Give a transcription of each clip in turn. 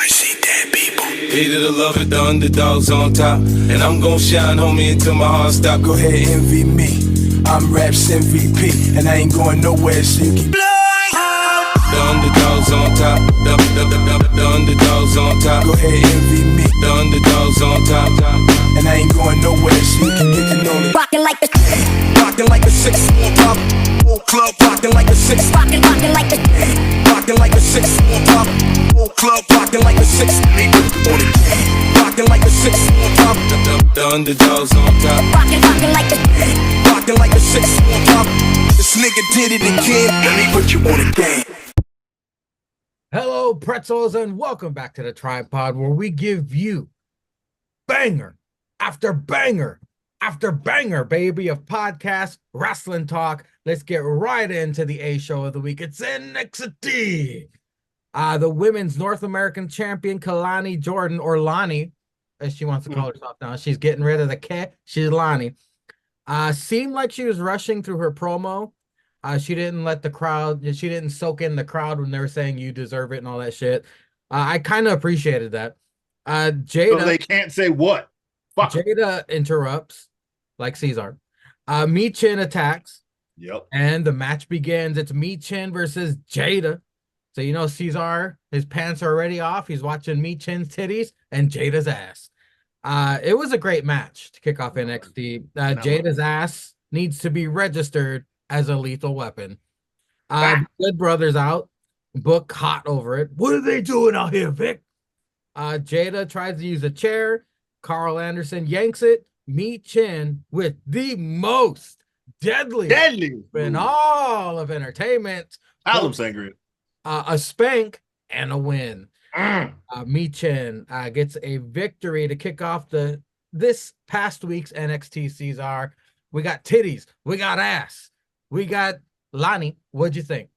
I see dead people. Either the love it, the underdogs on top. And I'm gon' shine, homie, until my heart stop. Go ahead, envy me. I'm Raps MVP, and I ain't going nowhere, so you keep The underdogs on top. The underdogs on top. Go ahead, envy me. The underdogs on top. And I ain't going nowhere, so you can get to know me. Rockin' like the Rockin' like a 6 on top. Whole club rockin' like a 6. rockin' like the Rockin' like a 6 on top. Whole club rockin' like a 6. Rockin' like a 6 on top. The underdogs on top. rockin' like the Rockin' like a 6 on top. This nigga did it again. Let me put you on the game. Hello, pretzels, and welcome back to the Tripod, where we give you banger after banger after banger, baby, of podcast wrestling talk. Let's get right into the A show of the week. It's NXT. The women's North American champion, Kalani Jordan, or Lonnie, as she wants to call herself now. She's getting rid of the K. She's Lonnie. Seemed like she was rushing through her promo. She didn't let the crowd, she didn't soak in the crowd when they were saying you deserve it and all that shit. I kind of appreciated that. Jada. So they can't say what? Fuck. Jada interrupts, like Cesar. Michin attacks. Yep. And the match begins. It's Michin versus Jada. So, you know, Cesar, his pants are already off. He's watching Michin's titties and Jada's ass. It was a great match to kick off NXT. Jada's ass needs to be registered as a lethal weapon. Good Brothers out. Book hot over it. What are they doing out here, Vic? Jada tries to use a chair. Carl Anderson yanks it. Michin with the most deadly in all of entertainment. Alum Sangria. A spank and a win. Michin gets a victory to kick off this past week's NXT Cesar. We got titties. We got ass. We got Lonnie. What'd you think?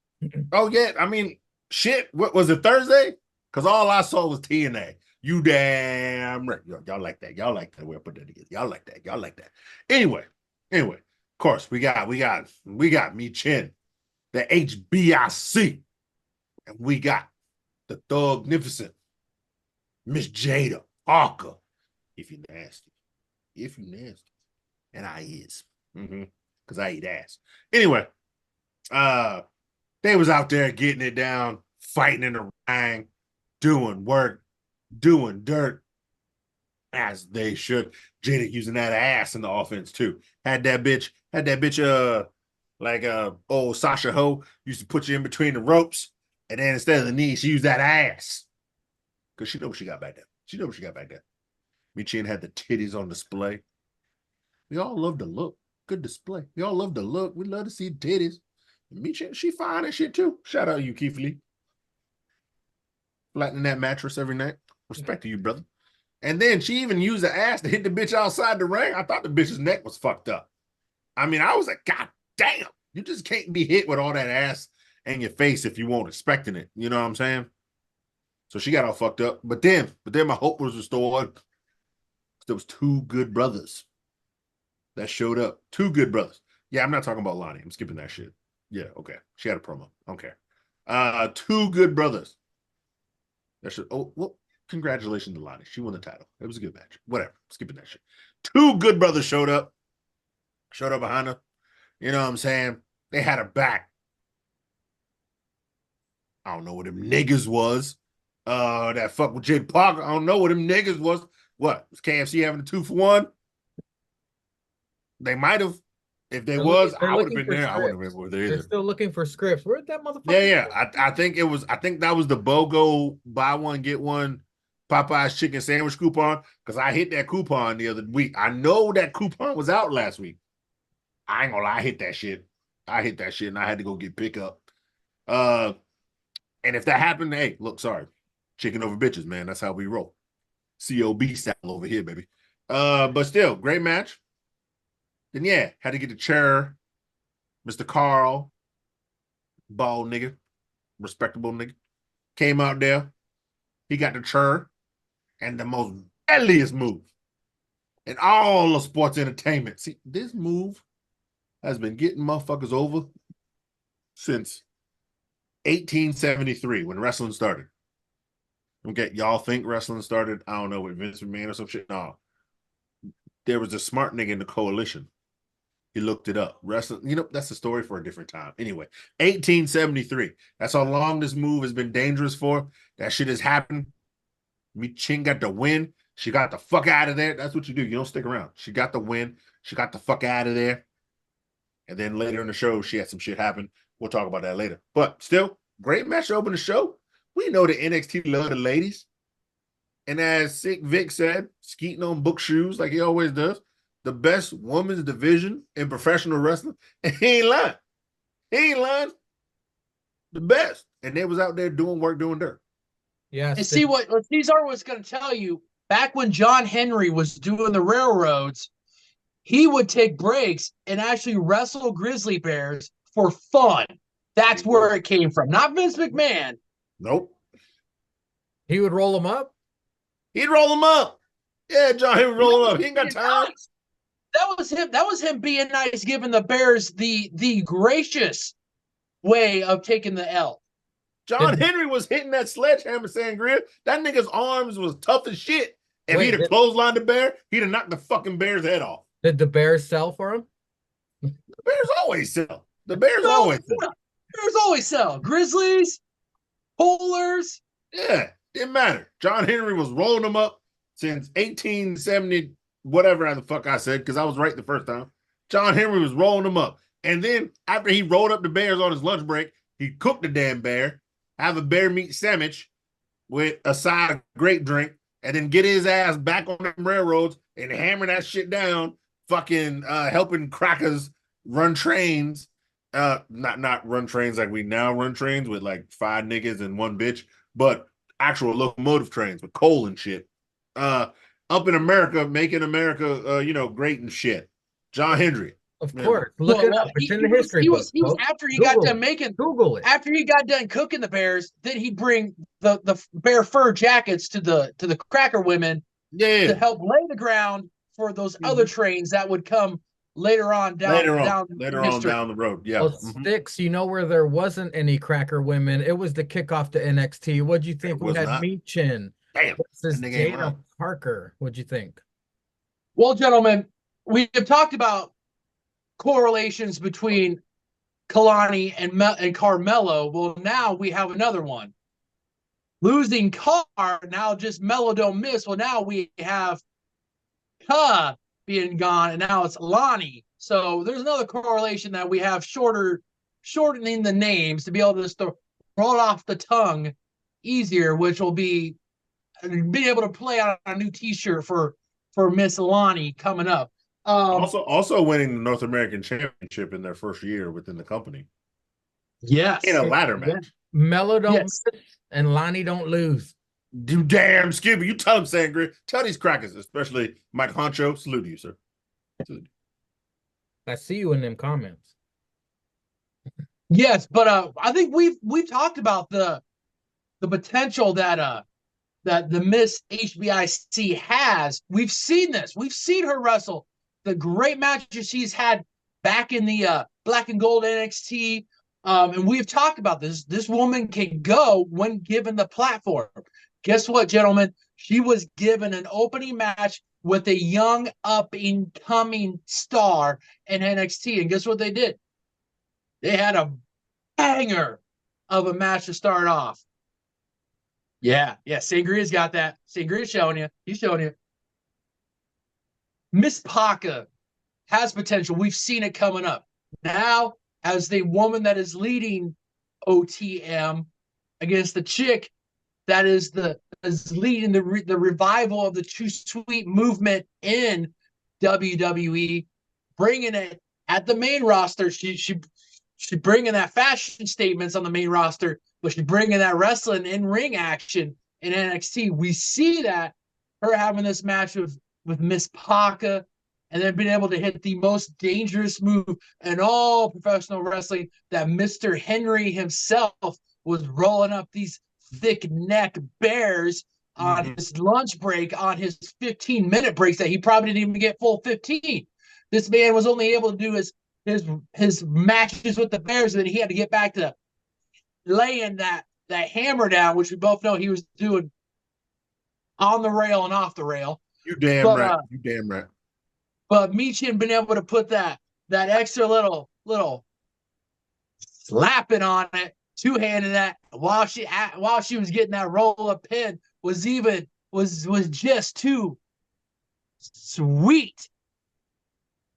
Oh, yeah. I mean, shit. What was it, Thursday? Because all I saw was TNA. You damn right. Y'all like that. Y'all like that. We'll put that together. Y'all like that. Y'all like that. Anyway, of course, we got Michin, the HBIC. And we got the Thugnificent Miss Jada Parker. If you nasty. And I is. Because I eat ass. Anyway, they was out there getting it down, fighting in the ring, doing work, doing dirt, as they should. Jada using that ass in the offense too. Had that bitch, like old Sasha Ho used to put you in between the ropes, and then instead of the knee, she used that ass. Because she know what she got back there. Michin had the titties on display. We all love the look. Good display. We all love the look. We love to see titties. Michin, she fine and shit too. Shout out you, Keith Lee. Flattening that mattress every night. Respect to you, brother. And then she even used the ass to hit the bitch outside the ring. I thought the bitch's neck was fucked up. I mean, I was like, God damn. You just can't be hit with all that ass in your face if you weren't expecting it. You know what I'm saying? So she got all fucked up. But then my hope was restored. There was two good brothers that showed up. Two good brothers. Yeah, I'm not talking about Lonnie. I'm skipping that shit. Yeah, okay. She had a promo. I don't care. Two good brothers. Well, congratulations to Lonnie. She won the title. It was a good match. Whatever. Skipping that shit. Two good brothers showed up behind her. You know what I'm saying? They had her back. I don't know what them niggas was. That fuck with Jade Parker. I don't know what them niggas was. What? Was KFC having a 2-for-1? They might have. If they was, I would have been there. I wouldn't have been there either. They're still looking for scripts. Where'd that motherfucker? Yeah. I think that was the BOGO buy one, get one Popeye's chicken sandwich coupon. Because I hit that coupon the other week. I know that coupon was out last week. I ain't gonna lie, I hit that shit and I had to go get pickup. And if that happened, hey, look, sorry. Chicken over bitches, man. That's how we roll. COB style over here, baby. But still, great match. Then yeah, had to get the chair. Mr. Carl, bald nigga, respectable nigga, came out there. He got the chair and the most deadliest move in all of sports entertainment. See, this move has been getting motherfuckers over since 1873 when wrestling started. Okay, y'all think wrestling started, I don't know, with Vince McMahon or some shit? No. There was a smart nigga in the coalition. He looked it up. Wrestling, that's a story for a different time. Anyway, 1873. That's how long this move has been dangerous for. That shit has happened. Mi Ching got the win. She got the fuck out of there. That's what you do. You don't stick around. She got the win. She got the fuck out of there. And then later in the show, she had some shit happen. We'll talk about that later. But still, great match to open the show. We know the NXT love the ladies. And as Sick Vic said, skeeting on book shoes like he always does, the best women's division in professional wrestling. And he ain't lying. He ain't lying. The best. And they was out there doing work, doing dirt. Yes. And see what Cesar was going to tell you, back when John Henry was doing the railroads, he would take breaks and actually wrestle grizzly bears for fun. That's where it came from. Not Vince McMahon. Nope. He would roll them up? He'd roll them up. Yeah, John Henry roll them up. He ain't got time. That was him. That was him being nice, giving the Bears the gracious way of taking the L. John Henry was hitting that sledgehammer, Sangria. That nigga's arms was tough as shit. If he'd have clotheslined the bear, he'd have knocked the fucking bear's head off. Did the Bears sell for him? The Bears always sell. The Bears always sell. Bears always sell. Grizzlies, Polars. Yeah, didn't matter. John Henry was rolling them up since 1870, whatever the fuck I said, because I was right the first time. John Henry was rolling them up. And then after he rolled up the bears on his lunch break, he cooked the damn bear, have a bear meat sandwich with a side of grape drink, and then get his ass back on the railroads and hammer that shit down, fucking helping crackers run trains. Not run trains like we now run trains with like 5 niggas and 1 bitch, but actual locomotive trains with coal and shit. Up in America, making America, great and shit. John Henry. Of course. Look it up. It's in the history book. He was after he got done making Google it. After he got done cooking the bears, then he'd bring the bear fur jackets to the cracker women to help lay the ground for those other trains that would come later on down the road. Yeah. Well, Sticks, where there wasn't any cracker women, it was the kickoff to NXT. What'd you think? We had Meat Chin. Damn. This is Dana Parker. What'd you think? Well, gentlemen, we have talked about correlations between Kalani and Carmelo. Well, now we have another one. Losing Car, now just Melo don't miss. Well, now we have Ka being gone, and now it's Lonnie. So there's another correlation that we have shortening the names to be able to just roll it off the tongue easier, which will be being able to play on a new T-shirt for Miss Lonnie coming up. Also winning the North American Championship in their first year within the company. Yes. In a ladder match. Melo don't miss and Lonnie don't lose. Do damn, Skibby. You tell him, Sangria. Tell these crackers, especially Mike Honcho. Salute you, sir. Salute. I see you in them comments. Yes, but I think we've talked about the potential that the Miss HBIC has. We've seen this. We've seen her wrestle. The great matches she's had back in the black and gold NXT. And we've talked about this. This woman can go when given the platform. Guess what, gentlemen? She was given an opening match with a young up-and-coming star in NXT. And guess what they did? They had a banger of a match to start off. Yeah. Sangria's got that. Sangria's showing you. He's showing you. Miss Paca has potential. We've seen it coming up. Now, as the woman that is leading OTM against the chick that is leading the revival of the Too Sweet movement in WWE, bringing it at the main roster. She bringing that fashion statements on the main roster, but she's bringing that wrestling in ring action in NXT. We see that her having this match with Miss Paca, and then being able to hit the most dangerous move in all professional wrestling, that Mr. Henry himself was rolling up these thick neck bears on his lunch break, on his 15-minute breaks that he probably didn't even get full 15. This man was only able to do his matches with the bears, and then he had to get back to laying that hammer down, which we both know he was doing on the rail and off the rail. You damn But right. You damn right. but Michin been able to put that extra little slapping on it, two-handed that while she was getting that roll-up pin was just too sweet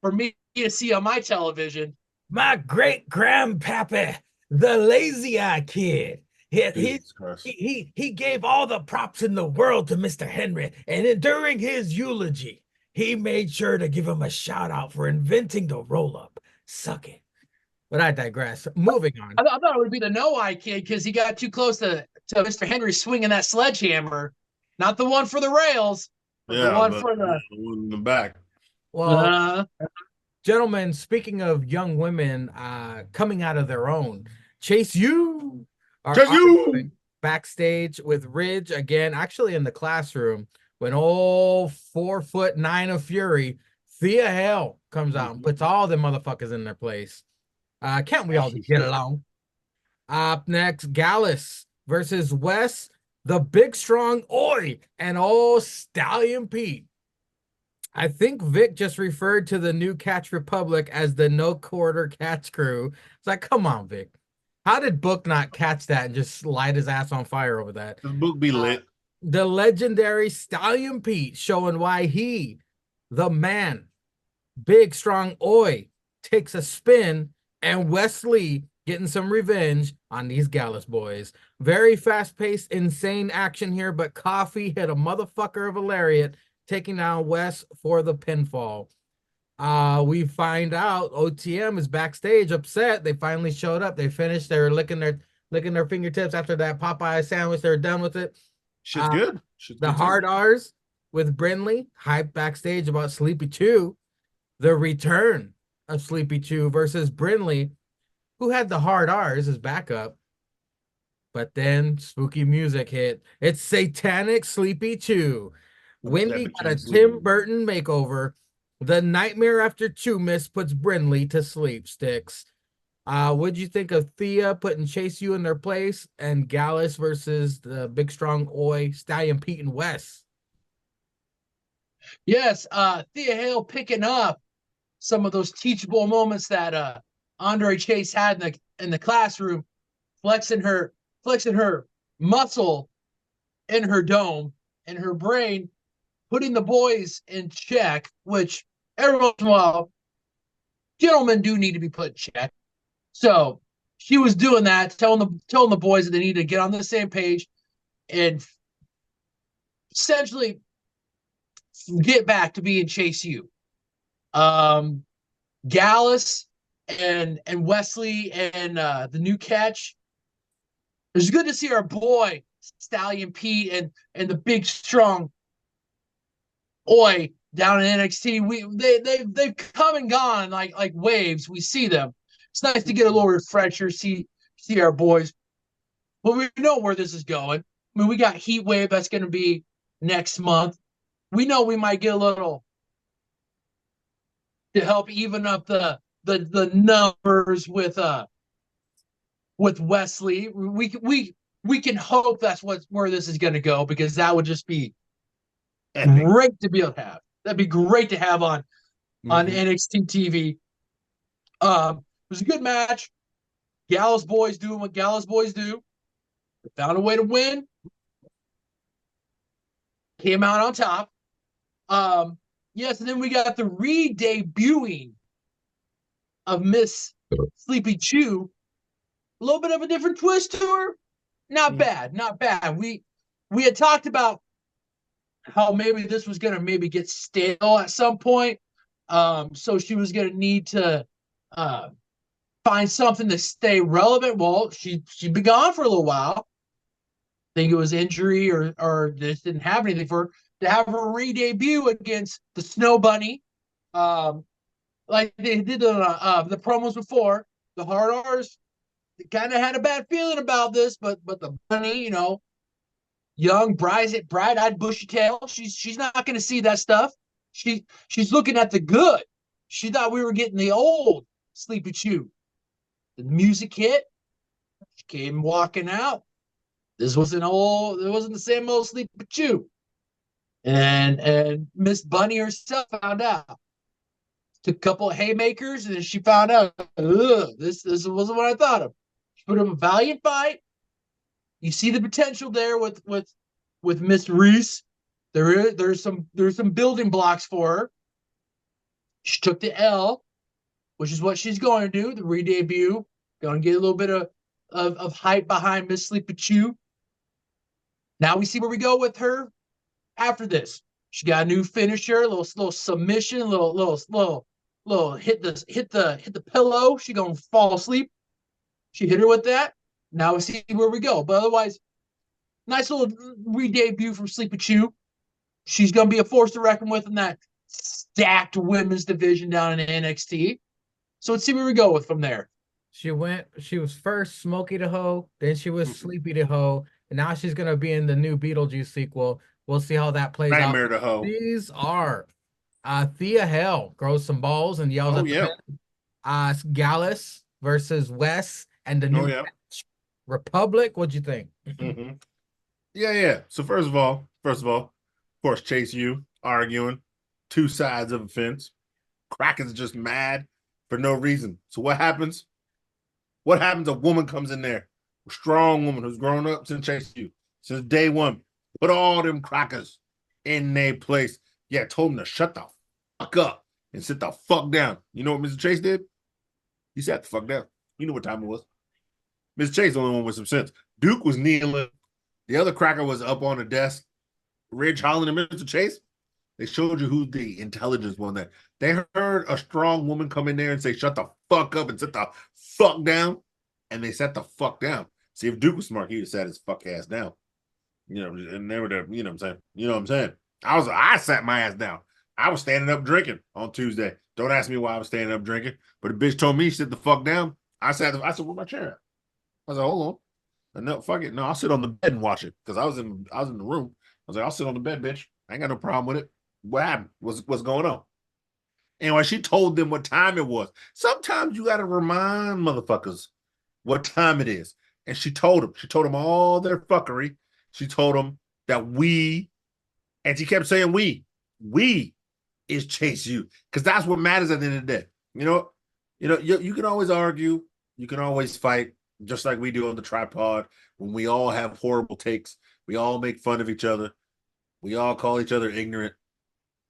for me to see on my television. My great grandpappy, the lazy eye kid. He gave all the props in the world to Mr. Henry, and during his eulogy, he made sure to give him a shout out for inventing the roll-up. Suck it. But I digress. Moving on. I thought it would be the no-eye kid because he got too close to Mr. Henry swinging that sledgehammer. Not the one for the rails, but the one for the one in the back. Well, gentlemen, speaking of young women coming out of their own, Chase U backstage with Ridge again, actually in the classroom, when old 4'9" of Fury, Thea Hale comes out and puts all the motherfuckers in their place. Can't we all just get along? Up next, Gallus versus Wes, the big strong Oi, and old Stallion Pete. I think Vic just referred to the new Catch Republic as the No Quarter Catch Crew. It's like, come on, Vic. How did Book not catch that and just light his ass on fire over that? This book be lit. The legendary Stallion Pete showing why he, the man, big strong Oi, takes a spin, and Wesley getting some revenge on these Gallus boys. Very fast-paced, insane action here, but Coffee hit a motherfucker of a lariat, taking down Wes for the pinfall. We find out OTM is backstage upset. They finally showed up. They finished. They were licking their fingertips after that Popeye sandwich. They're done with it. Shit's good. The hard R's with Brindley hyped backstage about Sleepy 2. The return of Sleepy 2 versus Brindley, who had the hard R's as backup. But then spooky music hit. It's Satanic Sleepy 2. Wendy got a Tim Burton makeover. The Nightmare After Chumis puts Brindley to sleep, Sticks. What'd you think of Thea putting Chase U in their place and Gallus versus the big strong Oi, Stallion Pete, and Wes? Yes, Thea Hale picking up some of those teachable moments that Andre Chase had in the classroom, flexing her muscle in her dome and her brain, putting the boys in check, which every once in a while, gentlemen do need to be put in check. So she was doing that, telling the boys that they need to get on the same page and essentially get back to being Chase U. Gallus and Wesley and the new catch. It was good to see our boy Stallion Pete and the big strong Oi down in NXT. They've come and gone like waves. We see them. It's nice to get a little refresher, see our boys. But we know where this is going. I mean, we got Heat Wave that's going to be next month. We know we might get a little to help even up the numbers with Wesley. We can hope that's where this is going to go, because that would just be great to be able to have. That'd be great to have on NXT TV. It was a good match. Gallus boys doing what Gallus boys do. They found a way to win. Came out on top. Yes, and then we got the re-debuting of Miss Sleepy Chew. A little bit of a different twist to her. Not bad. We had talked about how maybe this was going to maybe get stale at some point. So she was going to need to find something to stay relevant. Well, she'd been gone for a little while. I think it was injury or just didn't have anything for her. To have her re-debut against the Snow Bunny, like they did the promos before, the Hard R's kind of had a bad feeling about this, but the Bunny, young, bright-eyed, bushy tail, she's not going to see that stuff. She's looking at the good. She thought we were getting the old Sleepy Chew. The music hit. She came walking out. It wasn't the same old Sleepy Chew. And Miss Bunny herself found out. Took a couple of haymakers, and then she found out, this wasn't what I thought of. She put up a valiant fight. You see the potential there with Miss Reese. There's some building blocks for her. She took the L, which is what she's going to do, the re-debut. Going to get a little bit of hype behind Miss Sleepy Chew. Now we see where we go with her after this. She got a new finisher, a little submission, little hit the pillow. She gonna fall asleep. She hit her with that. Now we see where we go. But otherwise, nice little re-debut from Sleepy Chew. She's gonna be a force to reckon with in that stacked women's division down in NXT. So let's see where we go with from there. She was first Smokey the Hoe, then she was Sleepy the Hoe, and now she's gonna be in the new Beetlejuice sequel. We'll see how that plays Nightmare out. the Hoe. These are Thea Hell grows some balls and yells at the Gallus versus Wes and the new Republic. What'd you think? Mm-hmm. Yeah. So first of all, of course, Chase U arguing two sides of a fence. Kraken's just mad for no reason. So what happens? What happens? A woman comes in there, a strong woman who's grown up since Chase U, since day one. Put all them crackers in their place. Yeah, told them to shut the fuck up and sit the fuck down. You know what Mr. Chase did? He sat the fuck down. You know what time it was. Mr. Chase the only one with some sense. Duke was kneeling. The other cracker was up on the desk. Ridge Holland and Mr. Chase, they showed you who the intelligence one that. They heard a strong woman come in there and say, shut the fuck up and sit the fuck down. And they sat the fuck down. See, if Duke was smart, he'd have sat his fuck ass down. You know, and they were there, you know what I'm saying? You know what I'm saying? I sat my ass down. I was standing up drinking on Tuesday. Don't ask me why I was standing up drinking, but the bitch told me sit the fuck down. I said, where's my chair at? I said, hold on. And no, fuck it. No, I'll sit on the bed and watch it. Because I was in the room. I was like, I'll sit on the bed, bitch. I ain't got no problem with it. What happened? What's going on? Anyway, she told them what time it was. Sometimes you gotta remind motherfuckers what time it is. And she told them all their fuckery. She told them that and she kept saying we is Chase U, because that's what matters at the end of the day. You can always argue, you can always fight, just like we do on the tripod when we all have horrible takes. We all make fun of each other. We all call each other ignorant.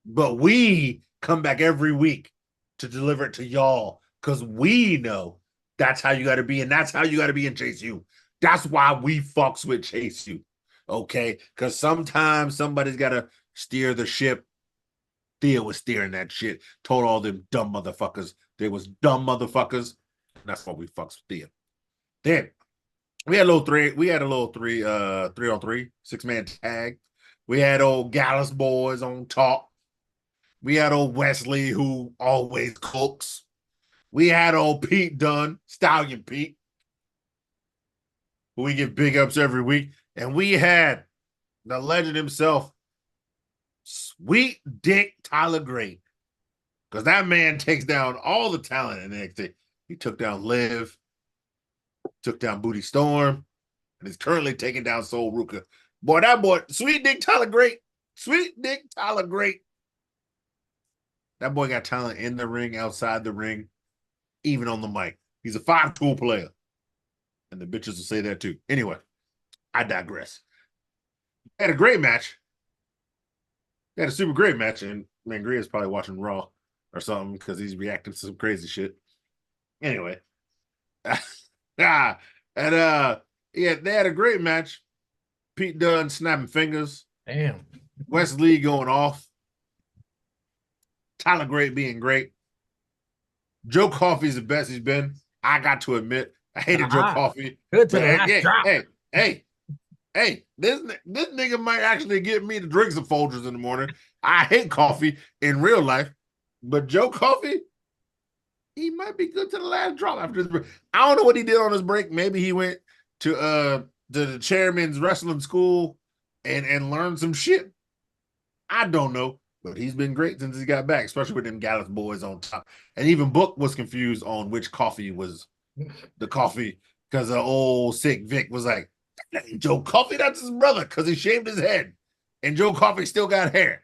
But we come back every week to deliver it to y'all because we know that's how you got to be, and that's how you got to be in Chase U. That's why we fucks with Chase U. Okay, because sometimes somebody's got to steer the ship. Thea was steering that shit. Told all them dumb motherfuckers they was dumb motherfuckers. And that's why we fucks with Thea. Then we had a little 3-on-3 6-man tag. We had old Gallus boys on top. We had old Wesley who always cooks. We had old Pete Dunne, Stallion Pete, who we give big ups every week. And we had the legend himself, Sweet Dick Tyler Great. Because that man takes down all the talent in NXT. He took down Liv, took down Booty Storm, and is currently taking down Soul Ruka. Boy, Sweet Dick Tyler Great. Sweet Dick Tyler Great. That boy got talent in the ring, outside the ring, even on the mic. He's a 5-tool player. And the bitches will say that too. Anyway, I digress. They had a great match. They had a super great match. And man, Gria's probably watching Raw or something because he's reacting to some crazy shit. Anyway. They had a great match. Pete Dunne snapping fingers. Damn. Wes Lee going off. Tyler Great being great. Joe Coffey's the best he's been. I got to admit, I hated Joe Coffey. Good to the last drop. Hey, this nigga might actually get me to drink some Folgers in the morning. I hate coffee in real life, but Joe Coffey, he might be good to the last drop after this break. I don't know what he did on his break. Maybe he went to the chairman's wrestling school and learned some shit. I don't know, but he's been great since he got back, especially with them Gallus boys on top. And even Book was confused on which coffee was the coffee because the old sick Vic was like, that ain't Joe Coffey, that's his brother, because he shaved his head. and Joe Coffey still got hair.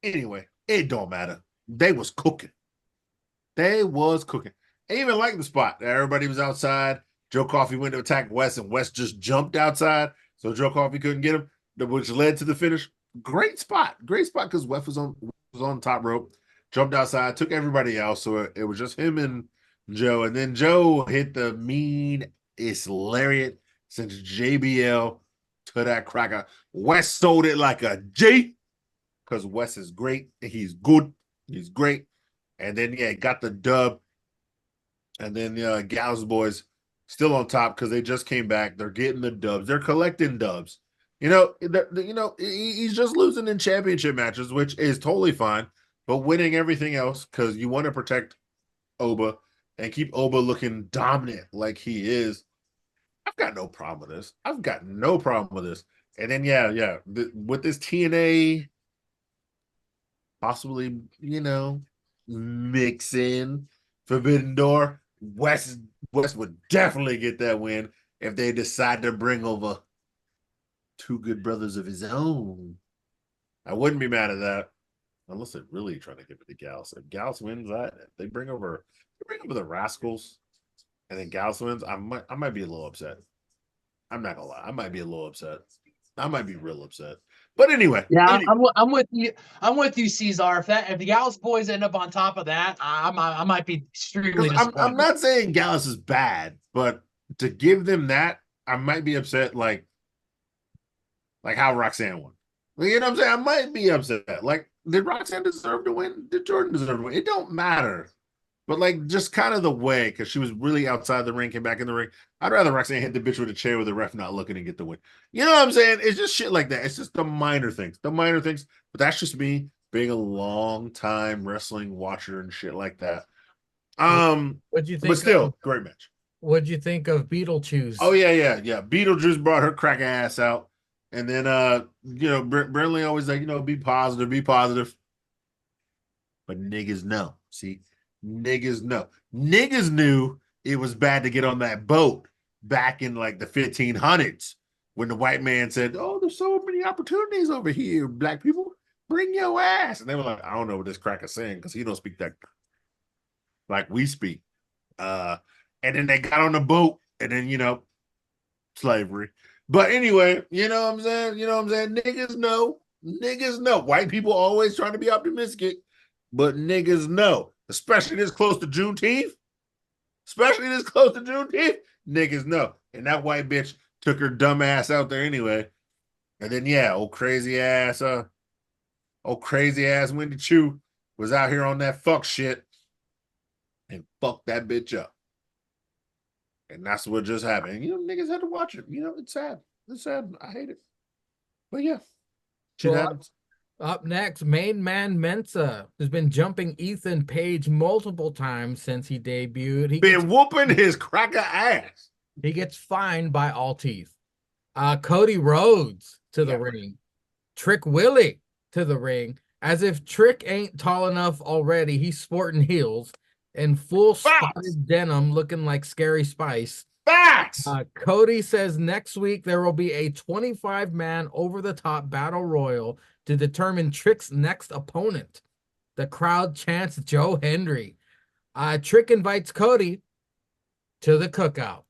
Anyway, it don't matter. They was cooking. They was cooking. I even liked the spot. Everybody was outside. Joe Coffey went to attack Wes, and Wes just jumped outside, so Joe Coffey couldn't get him, which led to the finish. Great spot because Wes was on top rope, jumped outside, took everybody else, so it was just him and Joe, and then Joe hit the meanest lariat since JBL to that cracker. Wes sold it like a G because Wes is great. He's good. He's great. And then, got the dub. And then Gallows boys still on top because they just came back. They're getting the dubs. They're collecting dubs. He's just losing in championship matches, which is totally fine, but winning everything else because you want to protect Oba and keep Oba looking dominant like he is. I've got no problem with this. And then, with this TNA possibly, mix in Forbidden Door, West would definitely get that win if they decide to bring over two good brothers of his own. I wouldn't be mad at that, unless they're really trying to give it to Gallus. If Gallus wins that, if they bring over the Rascals, and then Gallus wins, I might be a little upset. I'm not gonna lie, I might be a little upset. I might be real upset. But anyway, I'm with you. I'm with you, Cesar. If the Gallus boys end up on top of that, I might be extremely disappointed. I'm not saying Gallus is bad, but to give them that, I might be upset. Like how Roxanne won. You know what I'm saying? I might be upset. Like, did Roxanne deserve to win? Did Jordan deserve to win? It don't matter. But just kind of the way, because she was really outside the ring, came back in the ring. I'd rather Roxanne hit the bitch with a chair with the ref not looking and get the win. You know what I'm saying? It's just shit like that. It's just the minor things. But that's just me being a long time wrestling watcher and shit like that. What'd you think? But still, great match. What'd you think of Beetlejuice? Oh yeah. Beetlejuice brought her crack ass out, and then Brinley always like, be positive. But niggas know. See. Niggas know. Niggas knew it was bad to get on that boat back in the 1500s when the white man said, "Oh, there's so many opportunities over here, black people. Bring your ass." And they were like, "I don't know what this cracker's saying because he don't speak that like we speak." And then they got on the boat, and then slavery. But anyway, you know what I'm saying? Niggas know. White people always trying to be optimistic, but niggas know. Especially this close to Juneteenth. Niggas know. And that white bitch took her dumb ass out there anyway. And then, old crazy ass Wendy Chu was out here on that fuck shit and fucked that bitch up. And that's what just happened. Niggas had to watch it. It's sad. I hate it. But yeah. Shit happens. Up next, main man Mensa has been jumping Ethan Page multiple times since he debuted. He been whooping his cracker ass. He gets fined by all teeth. Cody Rhodes to the ring. Trick Willie to the ring. As if Trick ain't tall enough already, he's sporting heels and full spotted denim looking like Scary Spice. Facts! Cody says next week there will be a 25-man over-the-top battle royal to determine Trick's next opponent. The crowd chants Joe Hendry. Trick invites Cody to the cookout.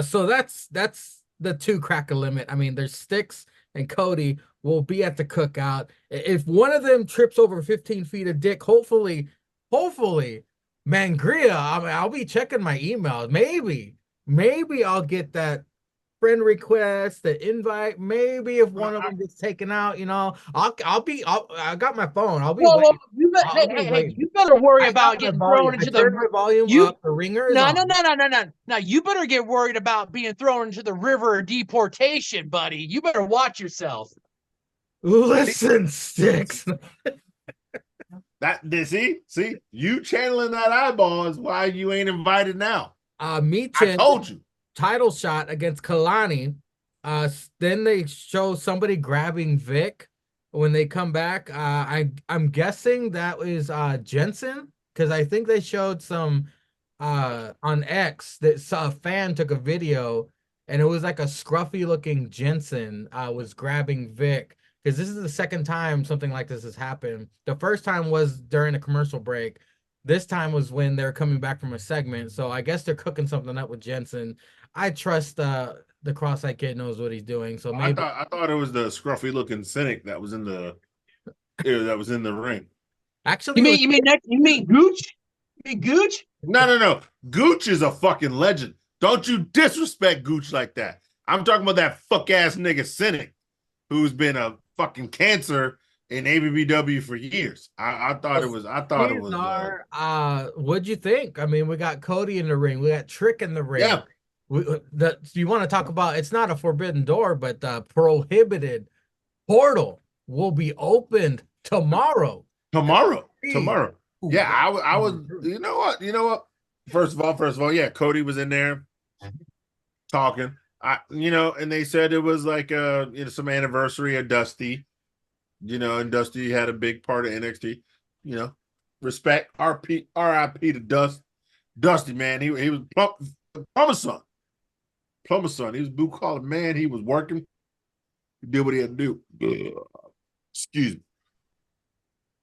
So that's the two cracker limit. I mean, there's Styx and Cody will be at the cookout. If one of them trips over 15 feet of dick, hopefully, Mangria, I'll be checking my emails. Maybe I'll get that friend request, the invite. Maybe if one of them gets taken out, I got my phone. I'll be waiting. You better worry about getting thrown into the volume up. The ringer is on. No. Now you better get worried about being thrown into the river of deportation, buddy. You better watch yourself. Listen, Sticks. See, you channeling that eyeball is why you ain't invited now. I told you. Title shot against Kalani. Then they show somebody grabbing Vic when they come back. I'm guessing that was Jensen, because I think they showed some on X that a fan took a video and it was like a scruffy looking Jensen was grabbing Vic, because this is the second time something like this has happened. The first time was during a commercial break. This time was when they're coming back from a segment. So I guess they're cooking something up with Jensen. I trust the cross-eyed kid knows what he's doing. So maybe I thought it was the scruffy looking cynic that was in the ring. actually You mean Gooch? You mean Gooch? No. Gooch is a fucking legend. Don't you disrespect Gooch like that. I'm talking about that fuck ass nigga cynic who's been a fucking cancer in ABBW for years. I thought it was. What'd you think? I mean, we got Cody in the ring, we got Trick in the ring. Yeah. You want to talk about, it's not a forbidden door, but the prohibited portal will be opened tomorrow. Tomorrow. Yeah, I was. You know what? First of all, yeah, Cody was in there talking. And they said it was like some anniversary of Dusty. And Dusty had a big part of NXT. Respect, RIP to Dusty, man. He was Plumber's son. He was blue collar man. He was working. He did what he had to do. Excuse me.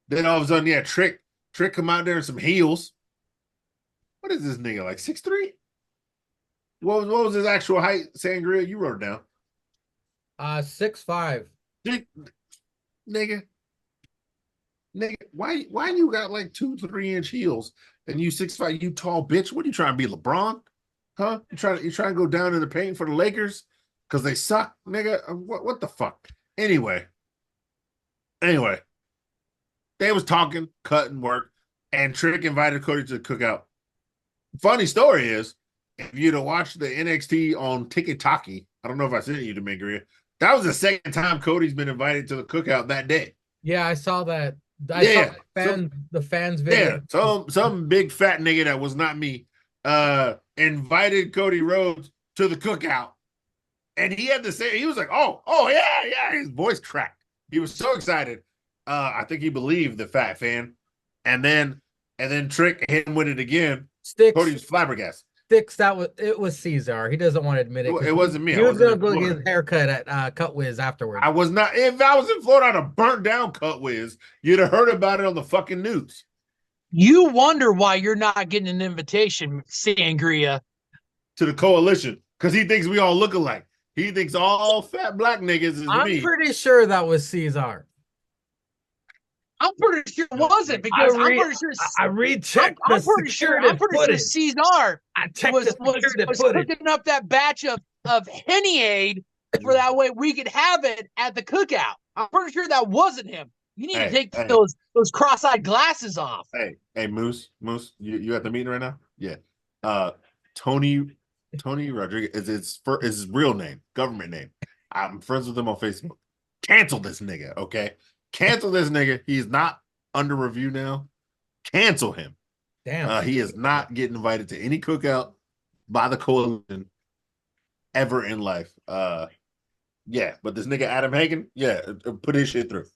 Then all of a sudden, yeah, Trick come out there in some heels. What is this nigga, like 6'3"? What was his actual height, Sangria? You wrote it down. 6'5". Nigga, why you got like 2-3 inch heels and you 6'5", you tall bitch? What are you trying to be, LeBron? Huh? You trying to go down in the paint for the Lakers because they suck, nigga? What the fuck? Anyway, they was talking, cutting work, and Trick invited Cody to the cookout. Funny story is, if you'd have watched the NXT on TikTok, I don't know if I sent it you to Mangria, that was the second time Cody's been invited to the cookout that day. Yeah, I saw that. I saw the fans video. Yeah, some big fat nigga that was not me invited Cody Rhodes to the cookout. And he had to say, he was like, oh yeah. His voice cracked. He was so excited. I think he believed the fat fan. And then Trick hit him with it again. Cody was flabbergasted. It was Cesar. He doesn't want to admit it. It wasn't me. He was going to go get his haircut at Cut Wiz afterwards. I was not. If I was in Florida on a burnt down Cut Wiz, you'd have heard about it on the fucking news. You wonder why you're not getting an invitation, Sangria, to the coalition, because he thinks we all look alike. He thinks all fat black niggas is me. I'm pretty sure that was Cesar. I'm pretty sure it wasn't, because I'm pretty sure I rechecked. I'm pretty sure Cesar was cooking up that batch of Henny-Aid for that way we could have it at the cookout. I'm pretty sure that wasn't him. You need to take those cross-eyed glasses off. Hey, Moose, you at the meeting right now? Yeah. Tony Rodriguez is his real name, government name. I'm friends with him on Facebook. Cancel this nigga, okay? Cancel this nigga. He's not under review now. Cancel him. Damn. He is not getting invited to any cookout by the coalition ever in life. Yeah, but this nigga Adam Hagen, put his shit through.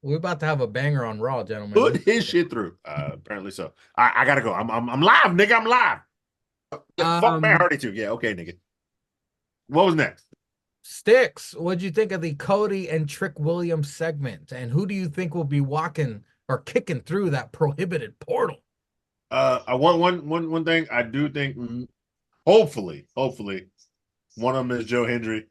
We're about to have a banger on Raw, gentlemen. Put his shit through. Apparently so. I gotta go. I'm live, nigga. I'm live. Fuck man, Hardy too. Yeah, okay, nigga. What was next? Sticks, what'd you think of the Cody and Trick Williams segment? And who do you think will be walking or kicking through that prohibited portal? I want one thing. I do think hopefully one of them is Joe Hendry.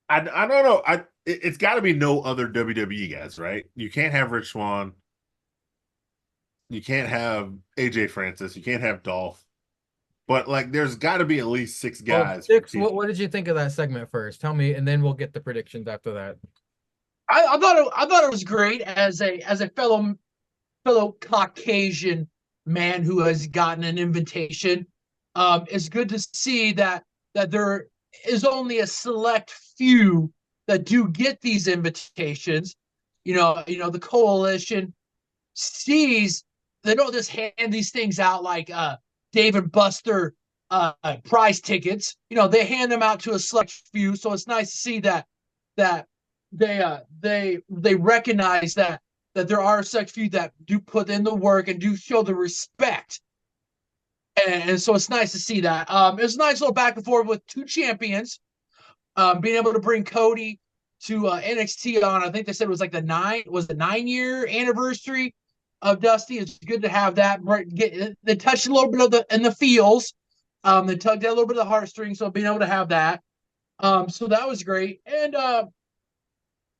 I don't know. It's got to be no other WWE guys, right? You can't have Rich Swann. You can't have AJ Francis. You can't have Dolph. But like, there's got to be at least 6 guys. Six. What did you think of that segment first? Tell me, and then we'll get the predictions after that. I thought it was great as a fellow Caucasian man who has gotten an invitation. It's good to see that there is only a select few that do get these invitations. The coalition sees, they don't just hand these things out like Dave and Buster prize tickets. They hand them out to a select few. So it's nice to see that they recognize that there are such few that do put in the work and do show the respect And so it's nice to see that. It's a nice little back and forth with two champions. Being able to bring Cody to NXT on, I think they said it was like the 9-year anniversary of Dusty. It's good to have that. They touched a little bit of the feels. They tugged at a little bit of the heartstrings, so being able to have that. So that was great. And I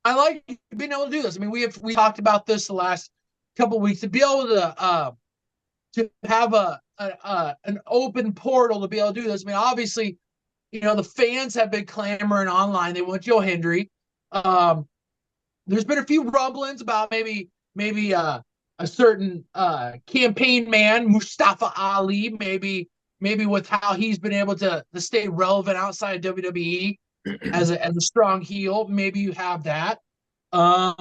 like being able to do this. I mean, we talked about this the last couple of weeks, to be able to have an open portal to be able to do this. I mean, obviously, the fans have been clamoring online. They want Joe Hendry. There's been a few rumblings about maybe a certain campaign man, Mustafa Ali, maybe with how he's been able to stay relevant outside of WWE as a strong heel. Maybe you have that. I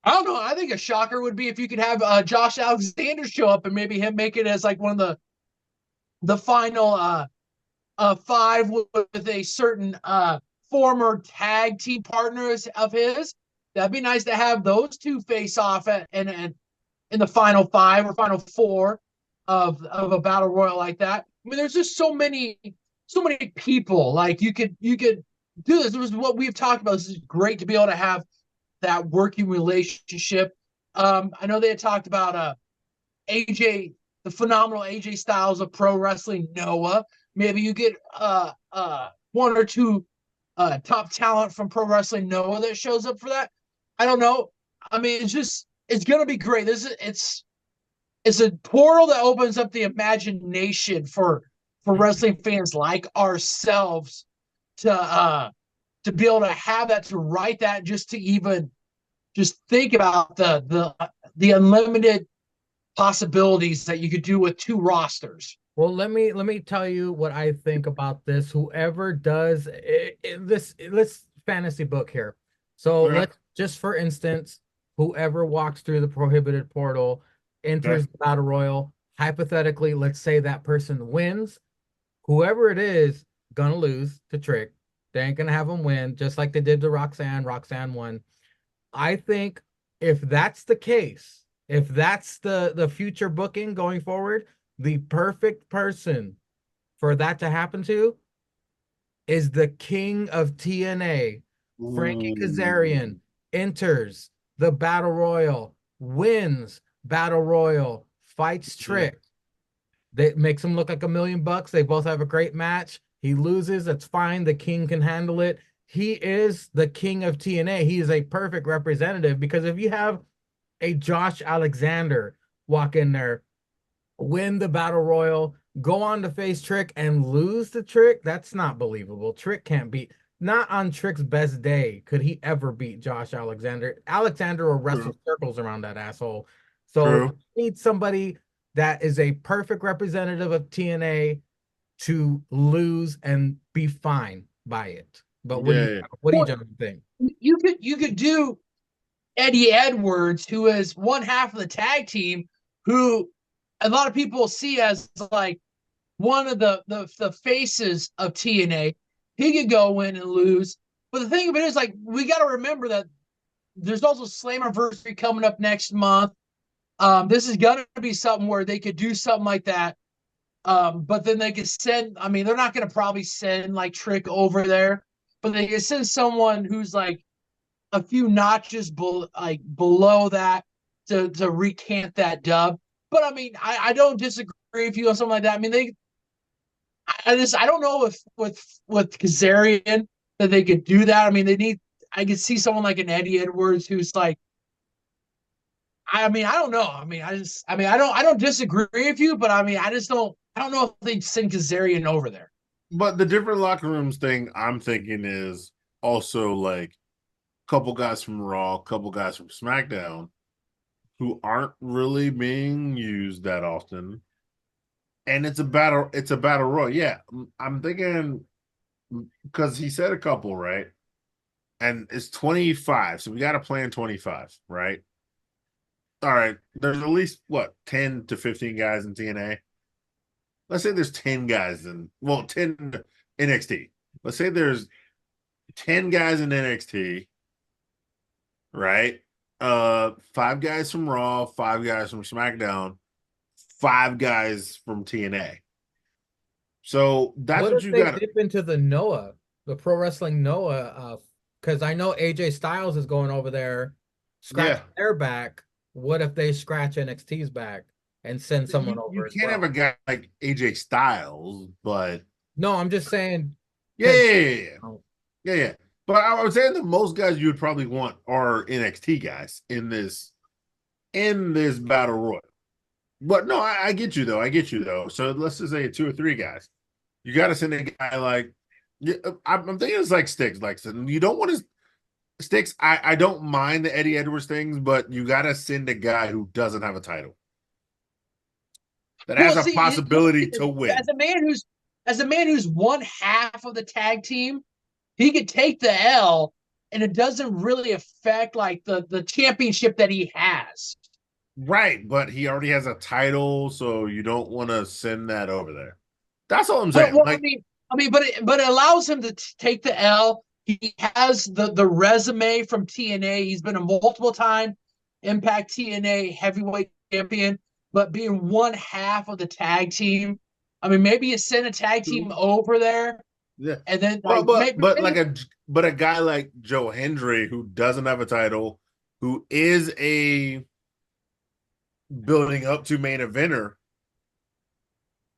don't know. I think a shocker would be if you could have Josh Alexander show up and maybe him make it as like one of the final 5 with a certain former tag team partners of his. That'd be nice to have those two face off in the final 5 or final 4 of a battle royal like that. I mean, there's just so many people. Like you could do this. This was what we've talked about. This is great to be able to have that working relationship. I know they had talked about AJ, the phenomenal AJ Styles of pro wrestling, Noah. Maybe you get 1 or 2 top talent from pro wrestling Noah that shows up for that. I don't know. I mean, it's gonna be great. It's a portal that opens up the imagination for wrestling fans like ourselves to be able to have that, to write that, just to even just think about the unlimited possibilities that you could do with 2 rosters. Well, let me tell you what I think about this. Whoever does let's fantasy book here. So let's just, for instance, whoever walks through the prohibited portal, enters the battle royal. Hypothetically, let's say that person wins. Whoever it is, gonna lose to Trick. They ain't gonna have him win, just like they did to Roxanne. Roxanne won. I think if that's the case, if that's the future booking going forward, the perfect person for that to happen to is the king of TNA, Frankie Kazarian, enters the Battle Royal, wins Battle Royal, fights Trick. That makes him look like $1 million. They both have a great match. He loses. That's fine. The king can handle it. He is the king of TNA. He is a perfect representative, because if you have a Josh Alexander walk in there, win the Battle Royal, go on to face Trick and lose to Trick, that's not believable. Trick can't beat, not on Trick's best day could he ever beat Josh Alexander. Alexander will wrestle circles around that asshole. So you need somebody that is a perfect representative of TNA to lose and be fine by it. But what do you gentlemen think? You could do Eddie Edwards, who is one half of the tag team, who a lot of people see as like one of the faces of TNA. He could go in and lose. But the thing of it is, like, we got to remember that there's also Slammiversary coming up next month. This is going to be something where they could do something like that. But then they could send, I mean, they're not going to probably send like Trick over there, but they could send someone who's like a few notches below that to recant that dub. But I mean, I don't disagree with you on something like that. I mean, I don't know if with Kazarian that they could do that. I mean, I could see someone like an Eddie Edwards who's like, I mean, I don't know. I mean, I don't disagree with you, but I mean, I don't know if they'd send Kazarian over there. But the different locker rooms thing I'm thinking is also like a couple guys from Raw, a couple guys from SmackDown who aren't really being used that often. And it's a battle royal. Yeah, I'm thinking, because he said a couple, right? And it's 25. So we got to plan 25, right? All right. There's at least, 10 to 15 guys in TNA? Let's say there's 10 guys 10 NXT. Let's say there's 10 guys in NXT, right? 5 guys from Raw, 5 guys from SmackDown, 5 guys from TNA. So that's What what if you they got. dip into the Noah, the pro wrestling Noah? Because I know AJ Styles is going over there, scratch Yeah. their back. What if they scratch NXT's back and send someone You over as can't have well? a guy like AJ Styles, but No, I'm just saying yeah, because yeah, yeah, yeah. Yeah, yeah. But I would say that most guys you would probably want are NXT guys in this battle royal. But no, I get you though. I get you though. So let's just say 2 or 3 guys. You got to send a guy like yeah, I'm thinking it's like Sticks. Like you don't want to Sticks. I don't mind the Eddie Edwards things, but you got to send a guy who doesn't have a title that has Well, a see, the other possibility thing to is, win. as a man who's one half of the tag team, he could take the L, and it doesn't really affect like the championship that he has. Right, but he already has a title, so you don't want to send that over there. That's all I'm But saying. well, Like, but it allows him to take the L. He has the resume from TNA. He's been a multiple time Impact TNA heavyweight champion, but being one half of the tag team. I mean, maybe you send a tag team over there, yeah. and then Well, like but a guy like Joe Hendry who doesn't have a title, who is a building up to main eventer,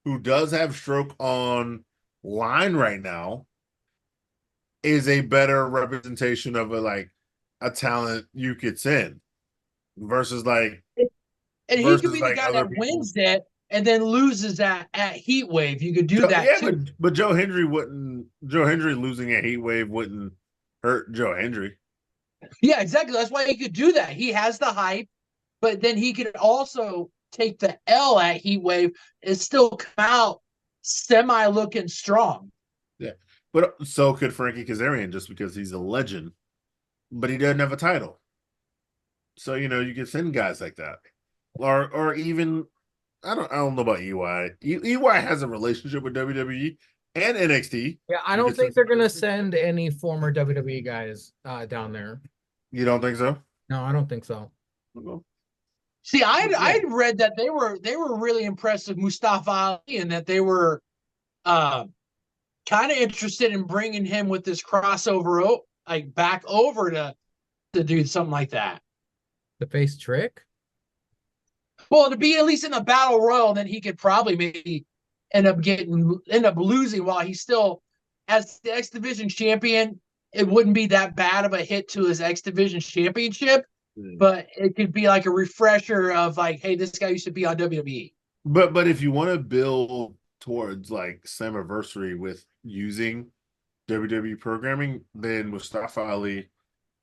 who does have stroke on line right now, is a better representation of a talent you could send versus and he could versus be the like guy other that people. wins it and then loses at Heat Wave. You could do that Yeah, too. but Joe Hendry wouldn't. Joe Hendry losing a heat wave wouldn't hurt Joe Hendry. Yeah, exactly. That's why he could do that. He has the hype, but then he could also take the L at Heat Wave and still come out semi looking strong. Yeah, but so could Frankie Kazarian just because he's a legend, but he doesn't have a title. So you can send guys like that, or even I don't know about EY. EY has a relationship with WWE and NXT. yeah, I You don't could think send they're some gonna guys. send any former WWE guys down there. You don't think so? No, I don't think so. Well, See, yeah. I'd read that they were really impressed with Mustafa Ali and that they were uh, kind of interested in bringing him with this crossover like back over to do something like that. The face trick. Well, to be at least in a battle royal, then he could probably maybe end up losing while he's still as the X Division champion. It wouldn't be that bad of a hit to his X Division championship, but it could be like a refresher of like, hey, this guy used to be on WWE. But if you want to build towards like Slammiversary with using WWE programming, then Mustafa Ali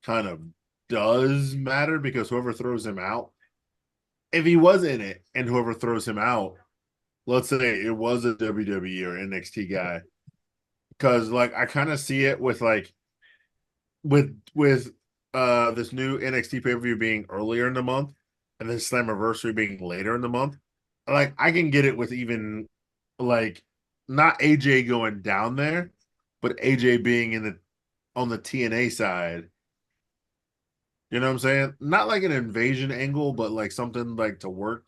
kind of does matter because whoever throws him out, if he was in it and whoever throws him out, let's say it was a WWE or NXT guy, because like I kind of see it with this new NXT pay-per-view being earlier in the month and then Slammiversary being later in the month. Like I can get it with even like not AJ going down there, but AJ being on the TNA side. You know what I'm saying? Not like an invasion angle, but like something like to work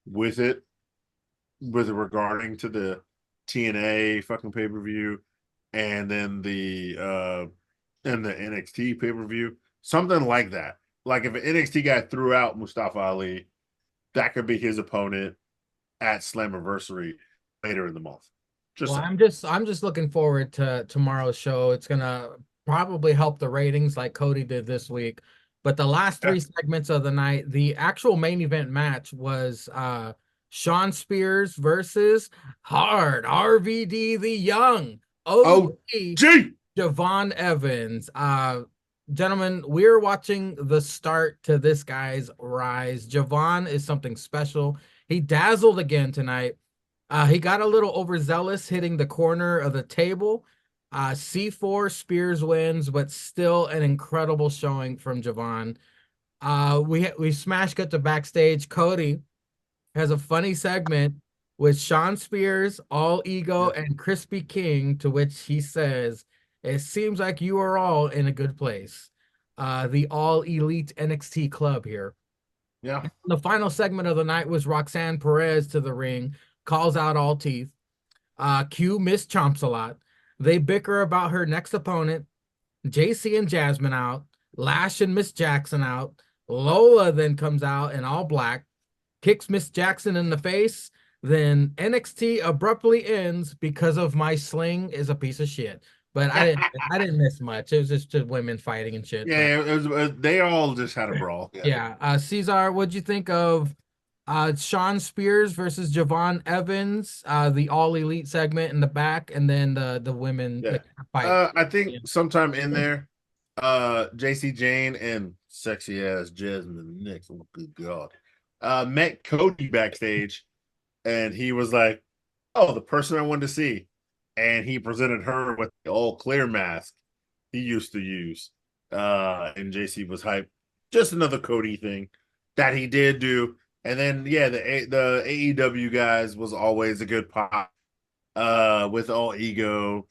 with it with regarding to the TNA fucking pay-per-view and then the NXT pay-per-view. Something like that. Like if an NXT guy threw out Mustafa Ali, that could be his opponent at Slammiversary later in the month. Just Well, saying. I'm just looking forward to tomorrow's show. It's gonna probably help the ratings like Cody did this week. But the last three segments of the night, the actual main event match was Sean Spears versus Hard RVD the Young OG Gee, Javon Evans. Gentlemen, we're watching the start to this guy's rise. Javon is something special. He dazzled again tonight. He got a little overzealous hitting the corner of the table. C4 Spears wins, but still an incredible showing from Javon. We smash cut to backstage. Cody has a funny segment with Sean Spears, All Ego, and Crispy King, to which he says, "It seems like you are all in a good place." The All Elite NXT club here. yeah. The final segment of the night was Roxanne Perez to the ring, calls out All Teeth. Q Miss Chomps a lot. They bicker about her next opponent. JC and Jasmine out. Lash and Miss Jackson out. Lola then comes out in all black, kicks Miss Jackson in the face. Then NXT abruptly ends because of my sling is a piece of shit. But I didn't miss much. It was just women fighting and shit. But Yeah, it was, they all just had a brawl. yeah. Cesar, what'd you think of Sean Spears versus Javon Evans, the all elite segment in the back, and then the women Yeah. fight? I think Yeah. sometime in there, JC Jane and sexy ass Jasmine Nix, oh good God, met Cody backstage, and he was like, "Oh, the person I wanted to see," and he presented her with the all clear mask he used to use. And JC was hyped. Just another Cody thing that he did do. And then yeah, the AEW guys was always a good pop. With all ego,